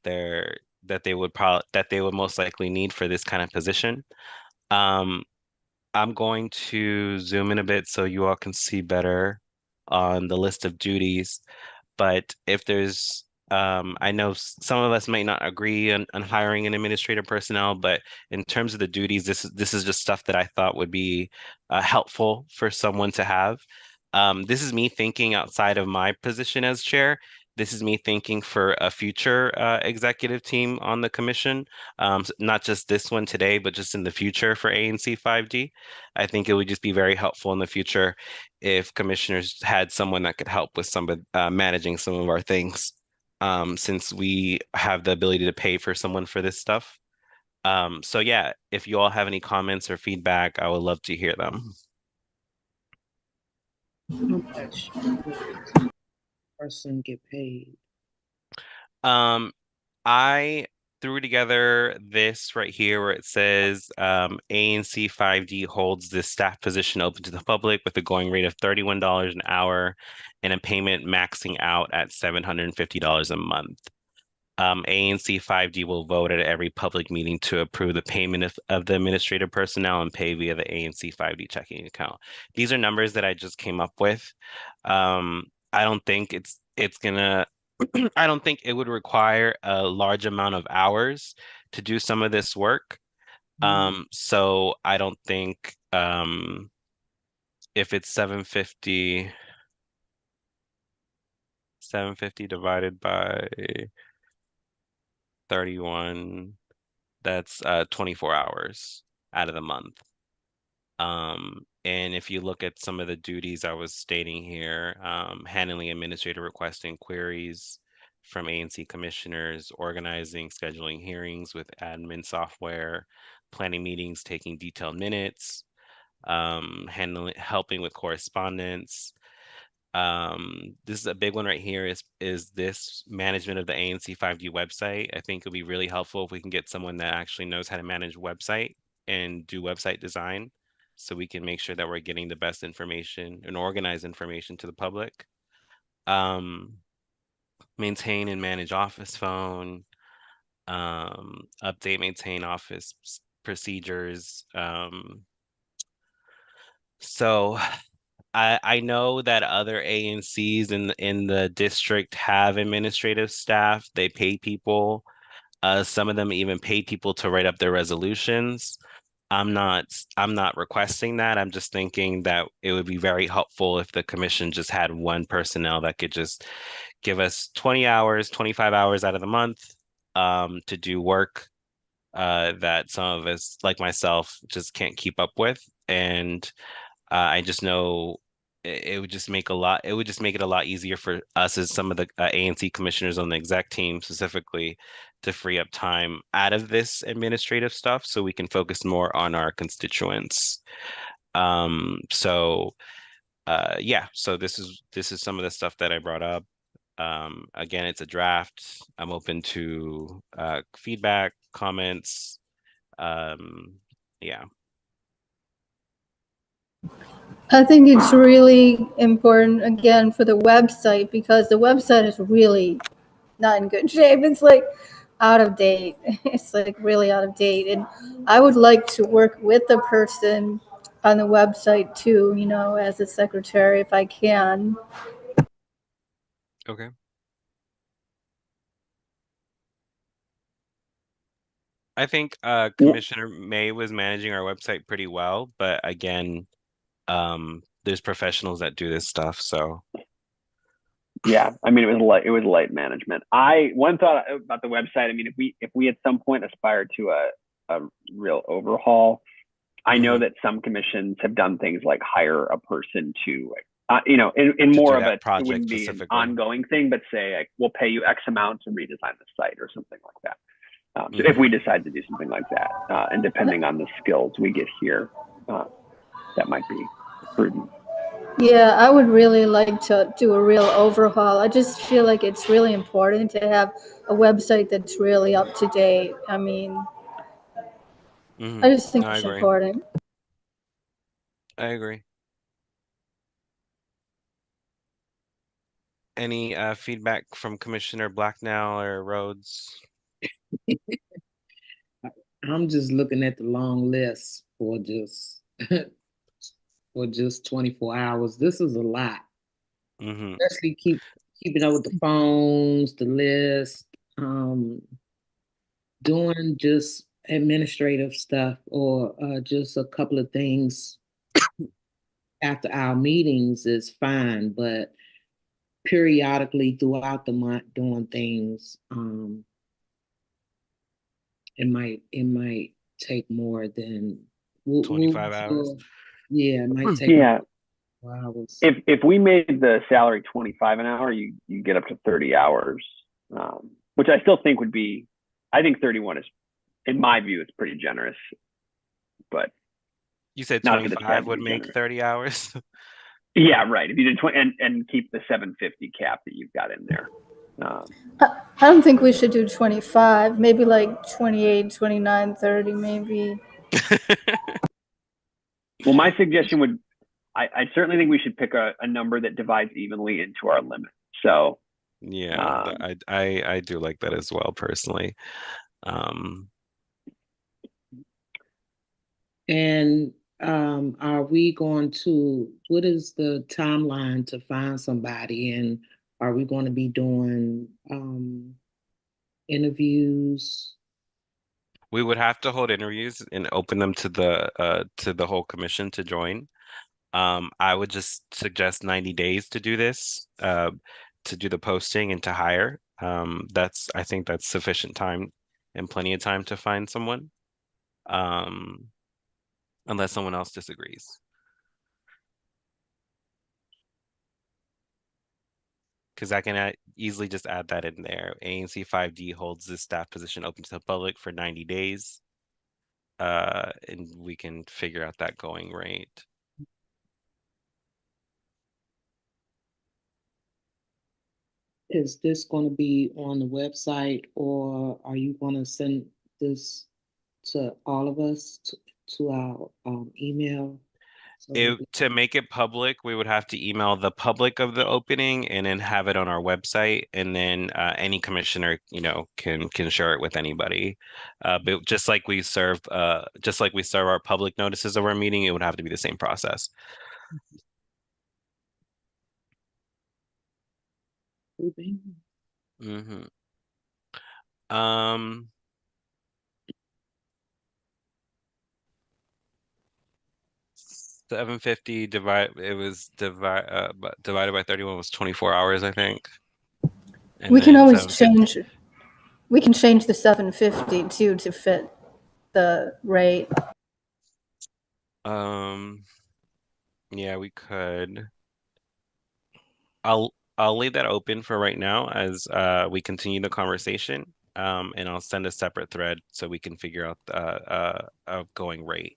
they would most likely need for this kind of position. Um, I'm going to zoom in a bit so you all can see better on the list of duties. But if there's, I know some of us might not agree on hiring an administrative personnel, but in terms of the duties, this is just stuff that I thought would be helpful for someone to have. This is me thinking outside of my position as chair. This is me thinking for a future executive team on the commission, not just this one today, but just in the future for ANC 5D. I think it would just be very helpful in the future if commissioners had someone that could help with some of managing some of our things, since we have the ability to pay for someone for this stuff. So yeah, if you all have any comments or feedback, I would love to hear them. How much would a person get paid? I threw together this right here where it says ANC 5D holds this staff position open to the public with a going rate of $31 an hour and a payment maxing out at $750 a month. ANC 5D will vote at every public meeting to approve the payment of the administrative personnel and pay via the ANC 5D checking account. These are numbers that I just came up with. I don't think it's gonna I don't think it would require a large amount of hours to do some of this work. So I don't think if it's 750 divided by 31, that's 24 hours out of the month. And if you look at some of the duties I was stating here, handling administrative requests and queries from ANC commissioners, organizing, scheduling hearings with admin software, planning meetings, taking detailed minutes, helping with correspondence. This is a big one right here is this management of the ANC 5D website. I think it'll be really helpful if we can get someone that actually knows how to manage website and do website design so we can make sure that we're getting the best information and organized information to the public. Maintain and manage office phone, update, maintain office procedures. So I know that other ANCs in the district have administrative staff. They pay people. Some of them even pay people to write up their resolutions. I'm not requesting that. I'm just thinking that it would be very helpful if the commission just had one personnel that could just give us 20 hours, 25 hours out of the month to do work that some of us, like myself, just can't keep up with. And I just know it would just make a lot, it would just make it a lot easier for us as some of the ANC commissioners on the exec team specifically to free up time out of this administrative stuff so we can focus more on our constituents. So yeah, so this is some of the stuff that I brought up. Again, it's a draft. I'm open to feedback, comments. Yeah. I think it's really important, again, for the website, because the website is really not in good shape. It's like out of date. It's like really out of date. And I would like to work with the person on the website too, as a secretary if I can. Okay. I think Yeah, Commissioner May was managing our website pretty well, but again, there's professionals that do this stuff, so yeah. I mean, it was light management. I one thought about the website. I mean, if we at some point aspire to a real overhaul, I know mhm, that some commissions have done things like hire a person to, in to more do of a, that it project wouldn't be an specifically. ongoing thing, but say like, we'll pay you X amount to redesign the site or something like that. So if Hmm. we decide to do something like that, and depending on the skills we get here, that might be prudent. Yeah, I would really like to do a real overhaul. I just feel like it's really important to have a website that's really up to date. I mean, I Hmm. just think I it's agree. important. I agree. Any feedback from Commissioner Blacknell or Rhodes? I'm just looking at the long list for just for just 24 hours. This is a lot, Hmm. especially keeping up with the phones, the list, doing just administrative stuff or just a couple of things after our meetings is fine, but periodically throughout the month doing things, it might take more than 25 hours. yeah, it might take Yeah, 4 hours. if we made the salary 25 an hour, you get up to 30 hours, which I still think would be, I think 31 is, in my view, it's pretty generous, but You said not that it's bad 25 to would be make generous. 30 hours? Yeah, right. If you did 20 and keep the 750 cap that you've got in there. I don't think we should do 25, maybe like 28, 29, 30, maybe. Well, my suggestion would, I certainly think we should pick a number that divides evenly into our limit. So, Yeah, I do like that as well personally. And are we going to, what is the timeline to find somebody? And are we going to be doing interviews? We would have to hold interviews and open them to the whole commission to join. I would just suggest 90 days to do this, to do the posting and to hire. I think that's sufficient time and plenty of time to find someone, um, unless someone else disagrees. Because I can easily just add that in there. ANC 5D holds this staff position open to the public for 90 days. And we can figure out that going rate. Is this going to be on the website, or are you going to send this to all of us to our email? So To make it public, we would have to email the public of the opening and then have it on our website, and then any commissioner, can share it with anybody. But just like we serve our public notices of our meeting, it would have to be the same process. Mm-hmm. Um, 750 divided by 31 was 24 hours, I think. And We can then always 750. change the 750 too to fit the rate. Yeah, we could. I'll leave that open for right now as we continue the conversation. And I'll send a separate thread so we can figure out a going rate.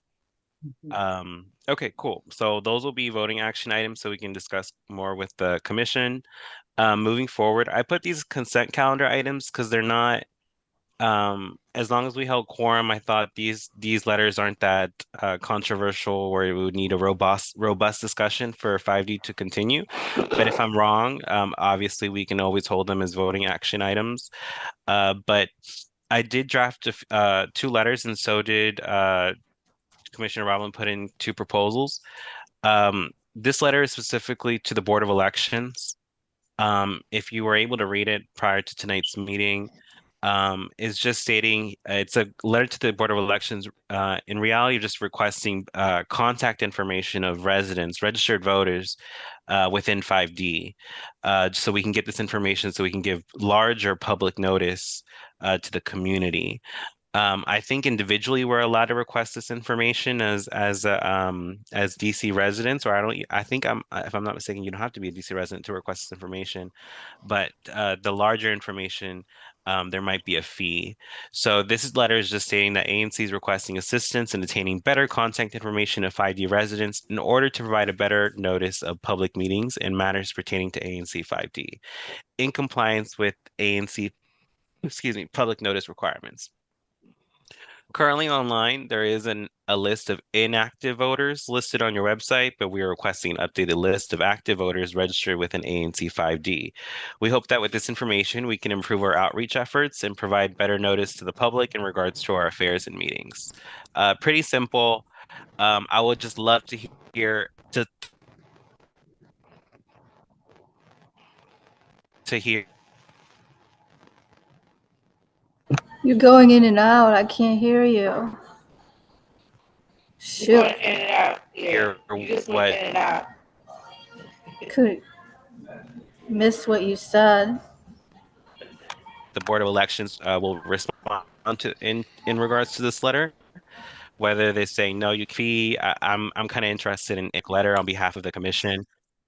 Okay, cool. So those will be voting action items so we can discuss more with the commission. Moving forward, I put these consent calendar items because they're not, as long as we held quorum, I thought these letters aren't that controversial where we would need a robust discussion for 5D to continue. But if I'm wrong, obviously we can always hold them as voting action items. But I did draft two letters, and so did Commissioner Robin put in two proposals. This letter is specifically to the Board of Elections. If you were able to read it prior to tonight's meeting, is just stating it's a letter to the Board of Elections. In reality, you're just requesting contact information of residents, registered voters within 5D, so we can get this information so we can give larger public notice to the community. I think individually we're allowed to request this information as DC residents, or I think if I'm not mistaken, you don't have to be a DC resident to request this information, but the larger information, there might be a fee. So letter is just stating that ANC is requesting assistance in attaining better contact information of 5D residents in order to provide a better notice of public meetings and matters pertaining to ANC 5D in compliance with ANC, public notice requirements. Currently online, there is a list of inactive voters listed on your website, but we are requesting an updated list of active voters registered with an ANC 5D. We hope that with this information, we can improve our outreach efforts and provide better notice to the public in regards to our affairs and meetings. Pretty simple. I would just love to hear to hear. You're going in and out. I can't hear you. You Shoot. went in and out. Yeah, Hear you just went what in and out. Could miss what you said. the Board of Elections will respond to in regards to this letter. Whether they say no, you fee. I'm kind of interested in a letter on behalf of the commission.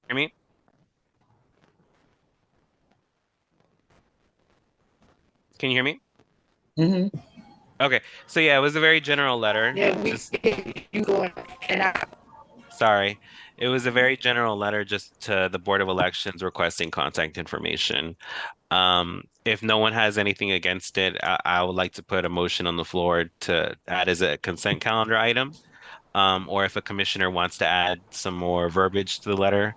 Hear me? Can you hear me? Mm-hmm. Okay, so yeah, it was a very general letter. Yeah, Just you going in and out. Sorry. It was a very general letter just to the Board of Elections requesting contact information. If no one has anything against it, I would like to put a motion on the floor to add as a consent calendar item. Or if a commissioner wants to add some more verbiage to the letter,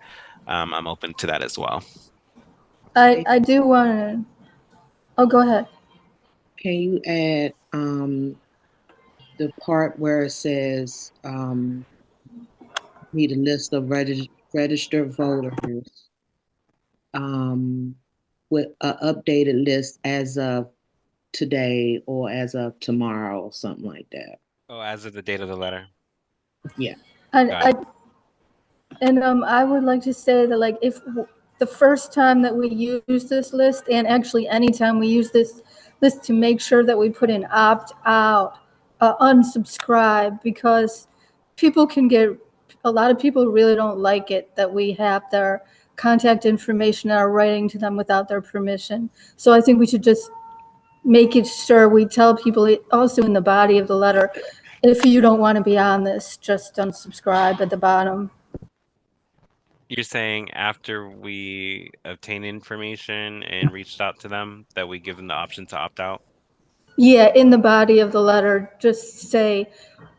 I'm open to that as well. I do want to. Oh, go ahead. Can you add the part where it says need a list of registered voters with an updated list as of today or as of tomorrow or something like that. Oh, as of the date of the letter. Yeah. And Got it. I would like to say that, like, if the first time that we use this list, and actually anytime we use this list, to make sure that we put in opt out, unsubscribe, because people can get, a lot of people really don't like it that we have their contact information and are writing to them without their permission. So I think we should just make it sure we tell people it also in the body of the letter, if you don't want to be on this, just unsubscribe at the bottom. You're saying after we obtain information and reached out to them, that we give them the option to opt out? Yeah, in the body of the letter, just say,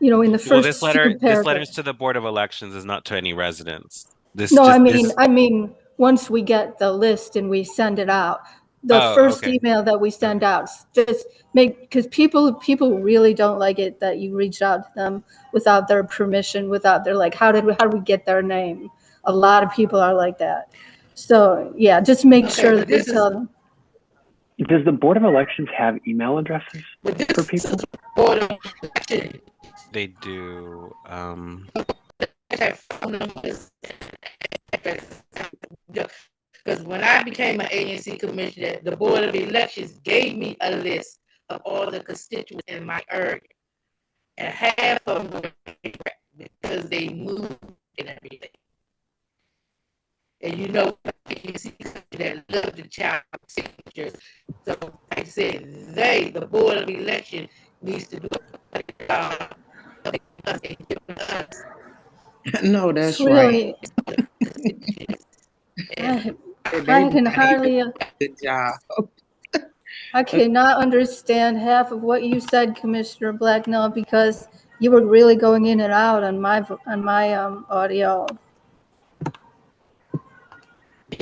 in the Well, first few this letter is to paragraphs. the Board of Elections, is not to any residents. This No, just this. I mean, once we get the list and we send it out, the Oh, first okay. email that we All send right. out, just make, because people really don't like it that you reach out to them without their permission, without their, like, how did we get their name? A lot of people are like that. So yeah, just make Okay, sure but that we this is tell them. Does the Board of Elections have email addresses but this for is people? the Board of Elections. They do. That phone numbers. Because when I became an ANC commissioner, the Board of Elections gave me a list of all the constituents in my area. And half of them were because they moved and everything. And ANC that love the child signatures. So, like I said, the Board of Election, needs to do a job of us and giving us No, It's that's right. really, I, They I do can not even hardly, do a good job. I cannot understand half of what you said, Commissioner Blacknell, because you were really going in and out on my audio.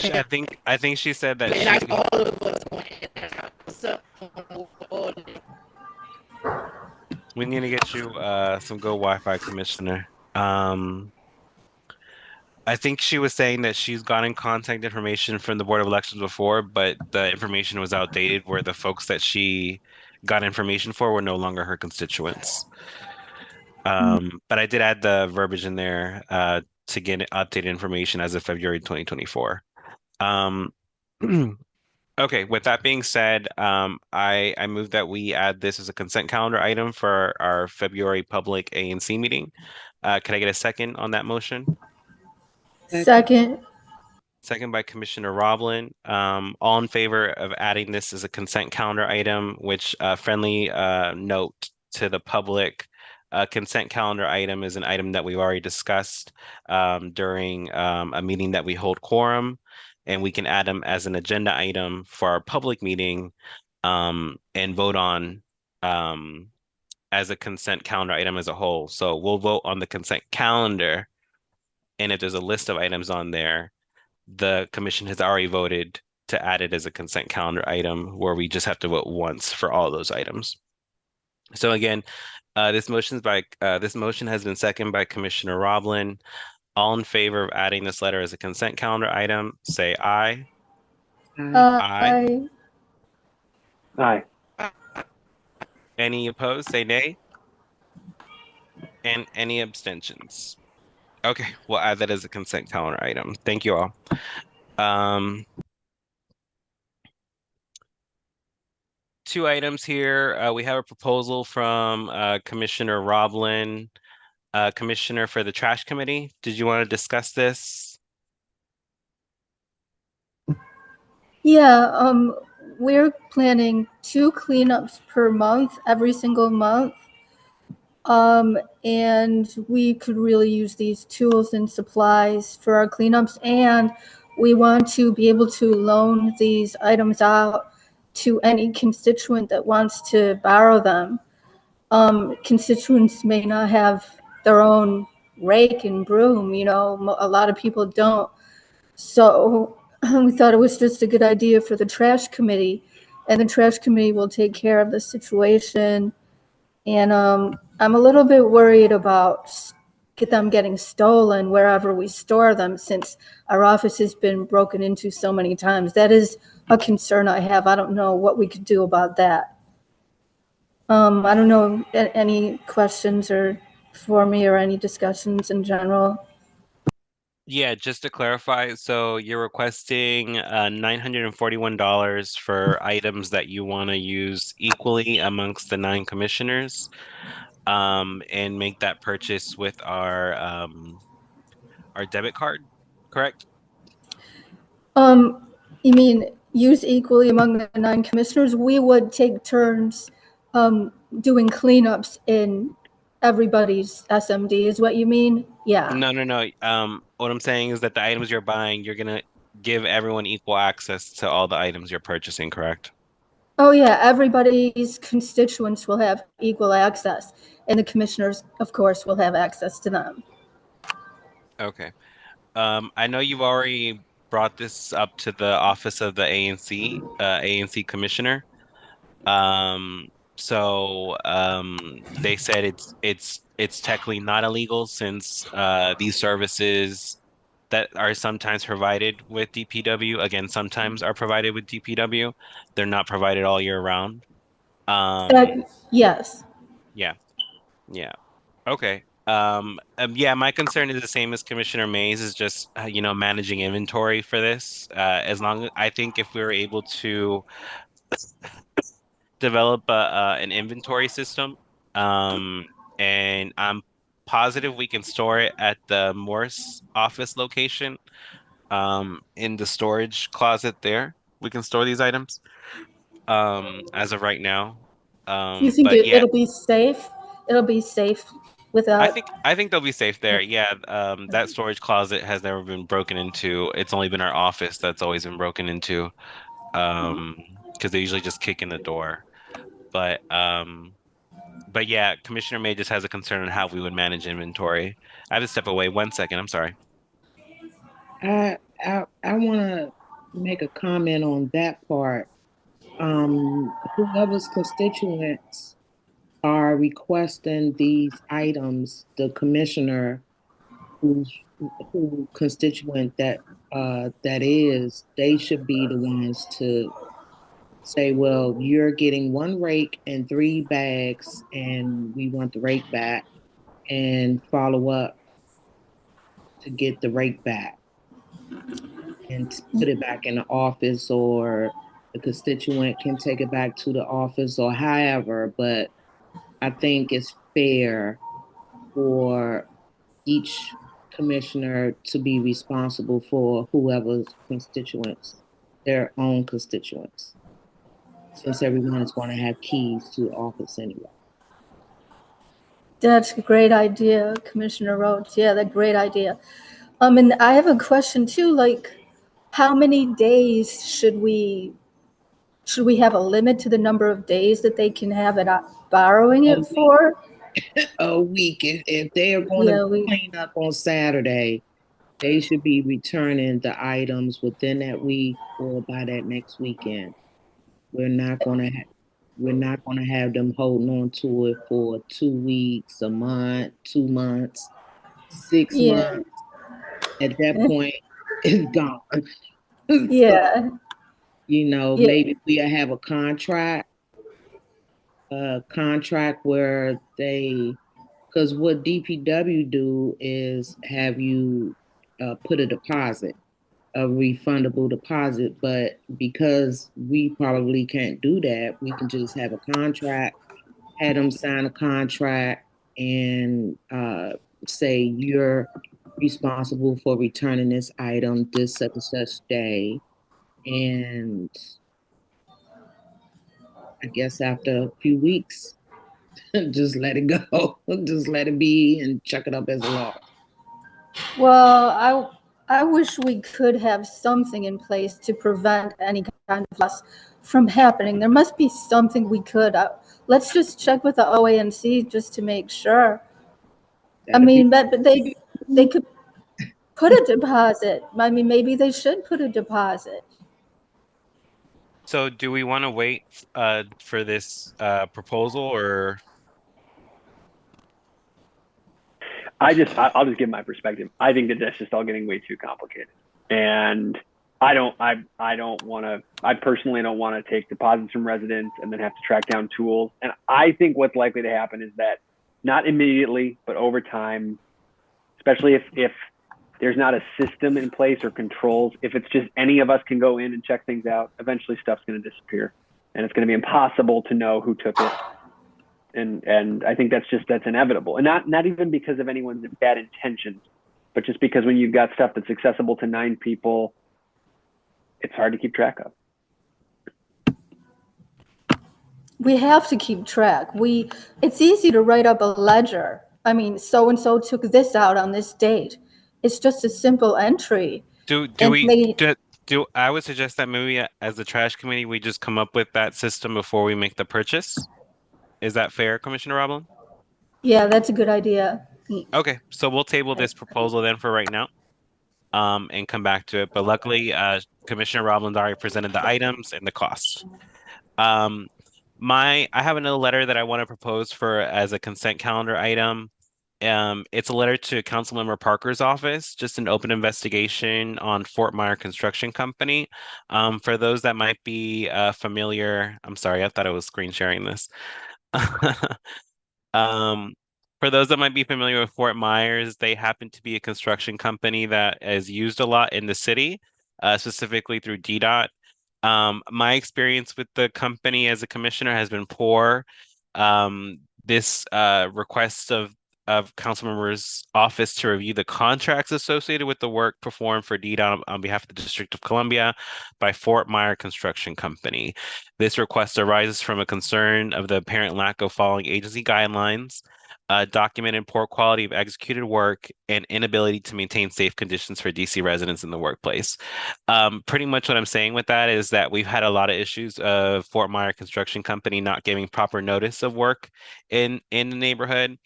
I think she said that and she. I all of us went so We need to get you some good Wi-Fi, Commissioner. Um, I think she was saying that she's gotten contact information from the Board of Elections before, but the information was outdated where the folks that she got information for were no longer her constituents. But I did add the verbiage in there to get updated information as of February 2024. Um, okay, with that being said, I move that we add this as a consent calendar item for our February public ANC meeting. Can I get a second on that motion? Second, Second by Commissioner Roblin. All in favor of adding this as a consent calendar item, which friendly note to the public, consent calendar item is an item that we've already discussed during a meeting that we hold quorum, and we can add them as an agenda item for our public meeting and vote on as a consent calendar item as a whole. So we'll vote on the consent calendar, and if there's a list of items on there, the commission has already voted to add it as a consent calendar item where we just have to vote once for all those items. So again, this motion has been seconded by Commissioner Roblin. All in favor of adding this letter as a consent calendar item, say aye. Aye. I Aye. Any opposed, say nay. And any abstentions? Okay, we'll add that as a consent calendar item. Thank you all. Two items here. We have a proposal from Commissioner Roblin, Commissioner for the Trash Committee. Did you want to discuss this? Yeah, we're planning 2 cleanups per month, every single month. And we could really use these tools and supplies for our cleanups. And we want to be able to loan these items out to any constituent that wants to borrow them. Constituents may not have their own rake and broom, you know, a lot of people don't. So we thought it was just a good idea for the trash committee, and the trash committee will take care of the situation. And I'm a little bit worried about get them getting stolen wherever we store them, since our office has been broken into so many times. That is a concern I have. I don't know what we could do about that. I don't know, any questions or for me, or any discussions in general? Yeah, just to clarify, so you're requesting $941 for items that you want to use equally amongst the nine commissioners, and make that purchase with our debit card, correct? You mean use equally among the nine commissioners? We would take turns doing cleanups in everybody's SMD, is what you mean? Yeah. No, no, no. What I'm saying is that the items you're buying, you're gonna give everyone equal access to all the items you're purchasing, correct? Oh, yeah, everybody's constituents will have equal access, and the commissioners, of course, will have access to them. Okay. I know you've already brought this up to the office of the ANC commissioner. Um, they said it's technically not illegal since these services that are sometimes provided with DPW, again, sometimes are provided with DPW. They're not provided all year round. Uh, Um, yes. yeah, yeah. Okay. Yeah, my concern is the same as Commissioner Mays, is just managing inventory for this. As long I think if we were able to develop an inventory system, um, and I'm positive we can store it at the Morse office location, in the storage closet there. We can store these items, as of right now. You think But yeah, it'll be safe? It'll be safe I without. think I think they'll be safe there. Yeah, that storage closet has never been broken into. It's only been our office that's always been broken into. Um, because they usually just kick in the door. But um, but yeah, Commissioner May just has a concern on how we would manage inventory. I have to step away 1 second. I'm sorry. I want to make a comment on that part. Whoever's constituents are requesting these items, the commissioner who's who constituent that is, they should be the ones to say, well, you're getting one rake and three bags, and we want the rake back, and follow up to get the rake back and put it back in the office, or the constituent can take it back to the office, or however. But I think it's fair for each commissioner to be responsible for whoever's constituents, their own constituents, since everyone is going to have keys to the office anyway. That's a great idea, Commissioner Rhodes. Yeah, that's a great idea. And I have a question too, like, how many days should we have a limit to the number of days that they can have it borrowing A it week, for? a week. If they are going to Yeah, we, clean up on Saturday, they should be returning the items within that week or by that next weekend. We're not going to we're not going to have them holding on to it for 2 weeks, a month, 2 months, six yeah, months. At that point, it's gone. So, yeah, yeah, maybe we have a contract where because what DPW do is have you put a deposit, a refundable deposit. But because we probably can't do that, we can just have a contract, have them sign a contract, and say you're responsible for returning this item this such and such day. And I guess after a few weeks, just let it go. Just let it be and chuck it up as a law. Well, I wish we could have something in place to prevent any kind of loss from happening. There must be something we could. Let's just check with the OANC just to make sure. I mean, but they could put a deposit. I mean, maybe they should put a deposit. So do we want to wait for this proposal, or I'll just give my perspective. I think that that's just all getting way too complicated. And I don't want to, I personally don't want to take deposits from residents and then have to track down tools. And I think what's likely to happen is that not immediately, but over time, especially if there's not a system in place or controls, if it's just any of us can go in and check things out, eventually stuff's going to disappear and it's going to be impossible to know who took it. And I think that's inevitable, and not even because of anyone's bad intentions, but just because when you've got stuff that's accessible to 9 people, it's hard to keep track of. We have to keep track. It's easy to write up a ledger. I mean, so and so took this out on this date. It's just a simple entry. do And we they, do I would suggest that maybe as the trash committee we just come up with that system before we make the purchase. Is that fair, Commissioner Roblin? yeah, that's a good idea. Okay, so we'll table this proposal then for right now, and come back to it. But luckily, Commissioner Roblin's already presented the items and the costs. Um, I have another letter that I want to propose for as a consent calendar item. It's a letter to Councilmember Parker's office, just an open investigation on Fort Myer Construction Company. For those that might be familiar, I'm sorry, I thought I was screen sharing this. Um, for those that might be familiar with Fort Myers, they happen to be a construction company that is used a lot in the city, specifically through DDOT. My experience with the company as a commissioner has been poor. This request of council members' office to review the contracts associated with the work performed for DDOT on behalf of the District of Columbia by Fort Myer Construction Company. This request arises from a concern of the apparent lack of following agency guidelines, documented poor quality of executed work, and inability to maintain safe conditions for DC residents in the workplace. Pretty much what I'm saying with that is that we've had a lot of issues of Fort Myer Construction Company not giving proper notice of work in the neighborhood.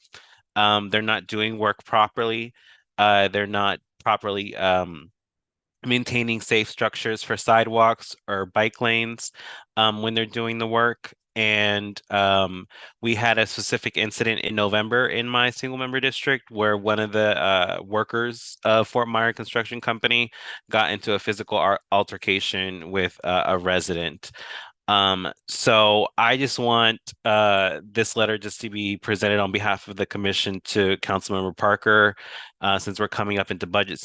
They're not doing work properly. They're not properly maintaining safe structures for sidewalks or bike lanes when they're doing the work. And we had a specific incident in November in my single member district where one of the workers of Fort Myer Construction Company got into a physical altercation with a resident. So I just want this letter just to be presented on behalf of the commission to Councilmember Parker, since we're coming up into budget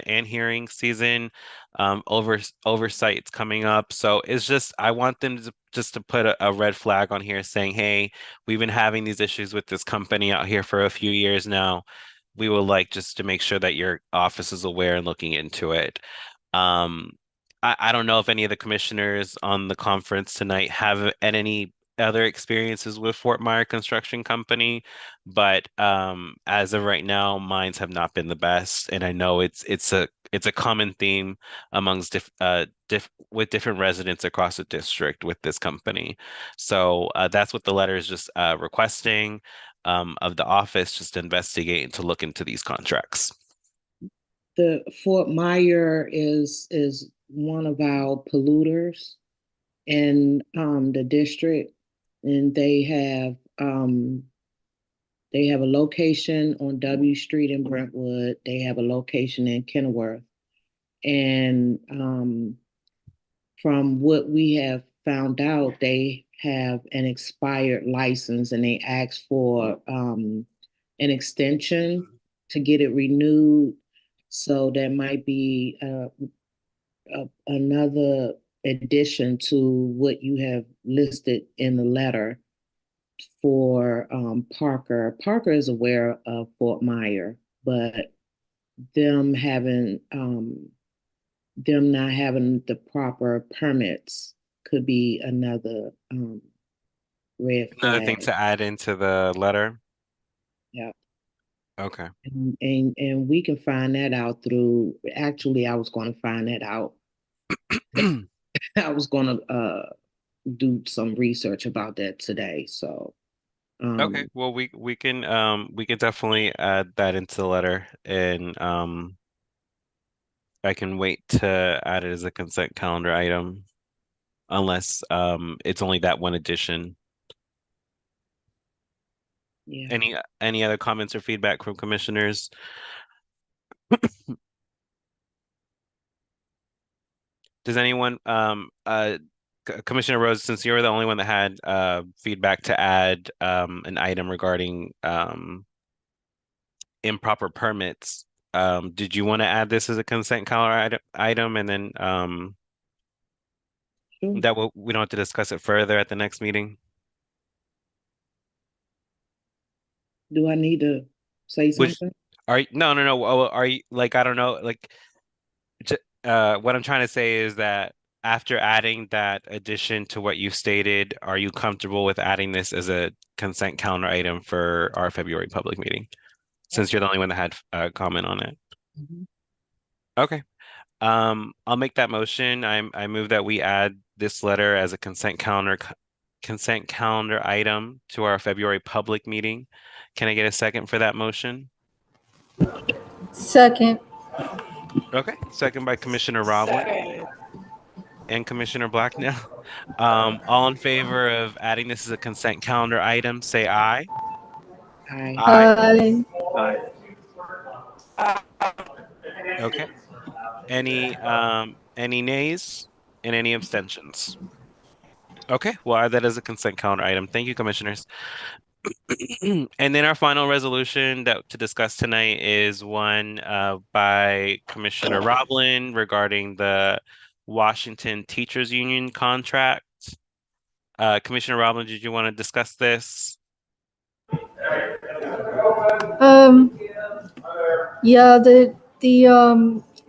and hearing season. Oversight's coming up, so it's just I want them to just to put a red flag on here saying, "Hey, we've been having these issues with this company out here for a few years now. We would like just to make sure that your office is aware and looking into it." Um, I don't know if any of the commissioners on the conference tonight have had any other experiences with Fort Myer Construction Company, but as of right now, mines have not been the best, and I know it's a common theme amongst with different residents across the district with this company. So that's what the letter is just requesting of the office, just to investigate and to look into these contracts. The Fort Myer is one of our polluters in the district, and they have a location on W Street in Brentwood. They have a location in Kenilworth, and from what we have found out, they have an expired license, and they asked for an extension to get it renewed. So that might be another addition to what you have listed in the letter for Parker. Parker is aware of Fort Myer, but them having them not having the proper permits could be another red Another thing flag. to add into the letter. Yeah. Okay. And we can find that out through, actually, I was going to find that out. I was going to do some research about that today. So, Okay. Well, we can definitely add that into the letter, and I can wait to add it as a consent calendar item unless it's only that one edition. yeah. Any other comments or feedback from commissioners? Does anyone Commissioner Rose, since you were the only one that had feedback to add an item regarding improper permits, did you want to add this as a consent calendar item and then Sure. we don't have to discuss it further at the next meeting? Do I need to say Which something? no. Are you like I don't know like what I'm trying to say is that after adding that addition to what you stated, are you comfortable with adding this as a consent calendar item for our February public meeting? Since you're the only one that had comment on it. Mhm. Okay. I'll make that motion. I move that we add this letter as a consent calendar item to our February public meeting. Can I get a second for that motion? Second. Okay. Second by Commissioner Roblin Second. and Commissioner Black now. All in favor of adding this as a consent calendar item, say aye. Aye. Aye. Aye. Okay. Any nays and any abstentions? Okay, well, add that as a consent calendar item. Thank you, commissioners. And then our final resolution that to discuss tonight is one by Commissioner Roblin regarding the Washington Teachers Union contract. Commissioner Roblin, did you want to discuss this? Um, yeah, the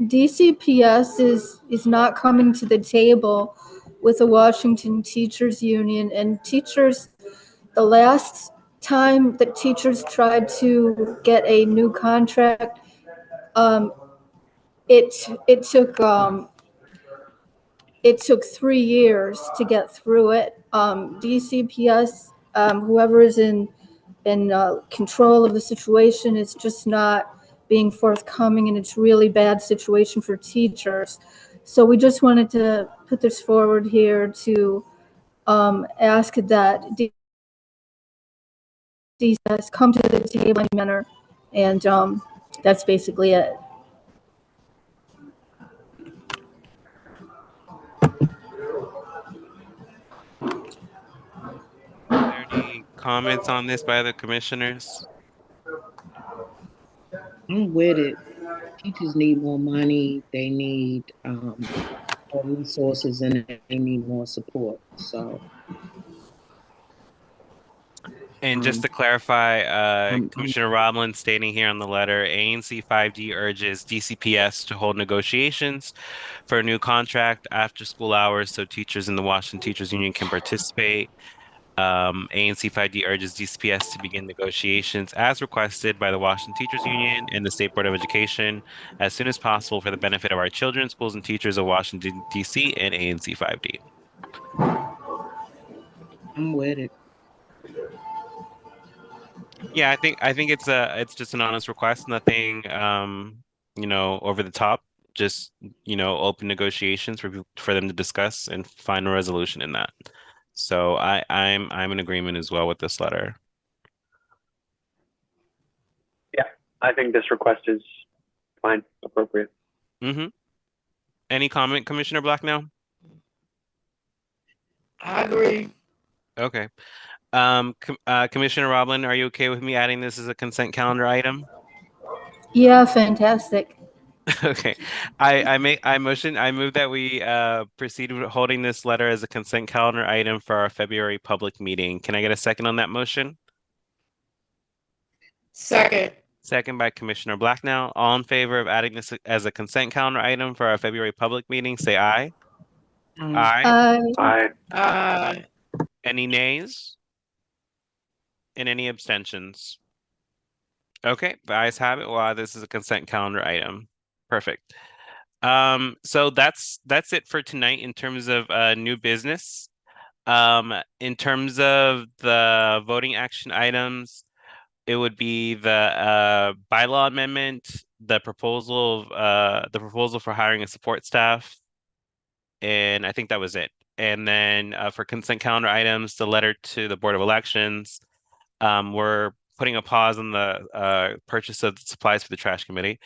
DCPS is not coming to the table with the Washington Teachers Union, and teachers, the last time that teachers tried to get a new contract, um, it it took um, it took 3 years to get through it. DCPS, whoever is in control of the situation, is just not being forthcoming, and it's really bad situation for teachers. So we just wanted to put this forward here to ask that DCPS come to the table in a manner, and that's basically it. Are there any comments on this by the commissioners? I'm with it. Teachers need more money. They need more resources, and they need more support. So, And just um, to clarify, I'm Commissioner Roblin stating here on the letter, ANC 5D urges DCPS to hold negotiations for a new contract after school hours so teachers in the Washington Teachers Union can participate. ANC 5D urges DCPS to begin negotiations as requested by the Washington Teachers Union and the State Board of Education as soon as possible for the benefit of our children, schools, and teachers of Washington, D.C. and ANC 5D. I'm with it. Yeah, I think it's just an honest request, nothing over the top. Just, open negotiations for them to discuss and find a resolution in that. So I'm in agreement as well with this letter. Yeah, I think this request is fine, appropriate. Mm-hmm. Any comment, Commissioner Black now? I agree. Okay. Commissioner Roblin, are you okay with me adding this as a consent calendar item? Yeah, fantastic. Okay. I move that we proceed with holding this letter as a consent calendar item for our February public meeting. Can I get a second on that motion? Second. Second by Commissioner Black now. All in favor of adding this as a consent calendar item for our February public meeting, say aye. Aye. Aye. I Aye. Uh, Any nays? And any abstentions? Okay, the ayes have it. Wow, this is a consent calendar item. Perfect. So that's it for tonight in terms of new business. In terms of the voting action items, it would be the bylaw amendment, the proposal for hiring a support staff, and I think that was it. And then for consent calendar items, the letter to the Board of Elections. We're putting a pause on the purchase of the supplies for the trash committee.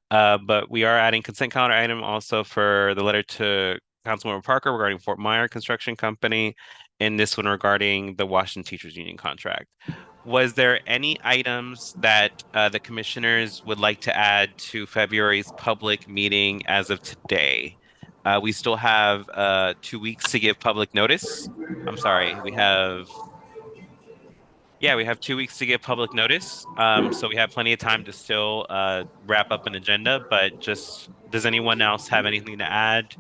But we are adding consent calendar item also for the letter to Councilmember Parker regarding Fort Myer Construction Company, and this one regarding the Washington Teachers Union contract. Was there any items that the commissioners would like to add to February's public meeting as of today? We still have 2 weeks to give public notice. I'm sorry, we have 2 weeks to give public notice. So we have plenty of time to still wrap up an agenda, but just does anyone else have anything to add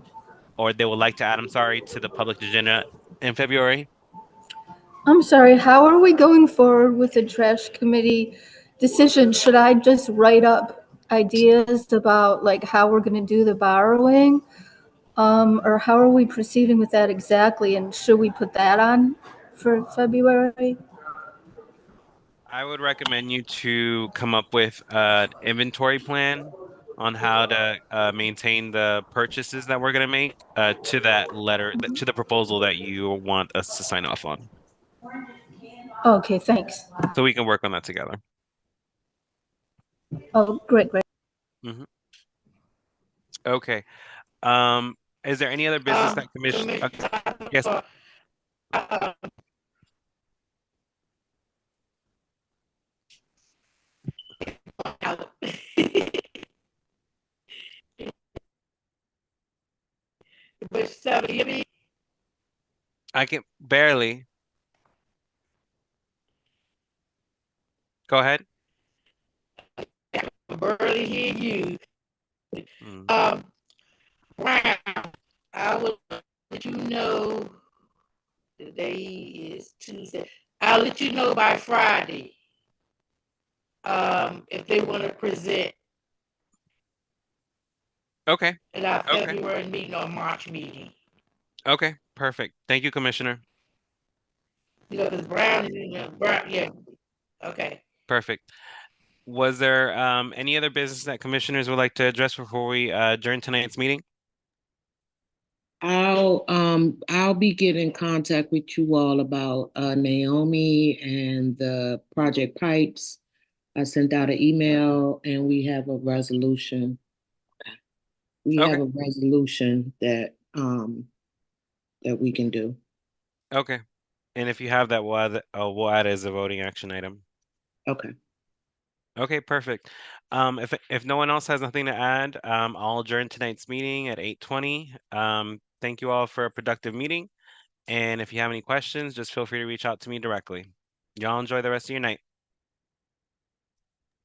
or they would like to add, I'm sorry, to the public agenda in February? I'm sorry, how are we going forward with the trash committee decision? Should I just write up ideas about like how we're gonna do the borrowing? Or how are we proceeding with that exactly? And should we put that on for February? I would recommend you to come up with an inventory plan on how to maintain the purchases that we're going to make to that letter, to the proposal that you want us to sign off on. Okay, thanks. So we can work on that together. Oh, great. Mhm. Okay. Is there any other business that commission? Yes. I can barely. Go ahead. barely hear you. Mm. Brown, I will let you know. Today is Tuesday. I'll let you know by Friday. If they want to present Okay. at our Okay. February meeting or March meeting. Okay. Perfect. Thank you, Commissioner. Because Brown is in the Brown, yeah. Okay. Perfect. Was there any other business that commissioners would like to address before we adjourn tonight's meeting? I'll be getting in contact with you all about Naomi and the project pipes. I sent out an email and we have a resolution. We have Okay. a resolution that that we can do. Okay. And if you have that, we'll add it as a voting action item. Okay. Okay, perfect. If no one else has nothing to add, I'll adjourn tonight's meeting at 8:20. Thank you all for a productive meeting. And if you have any questions, just feel free to reach out to me directly. Y'all enjoy the rest of your night.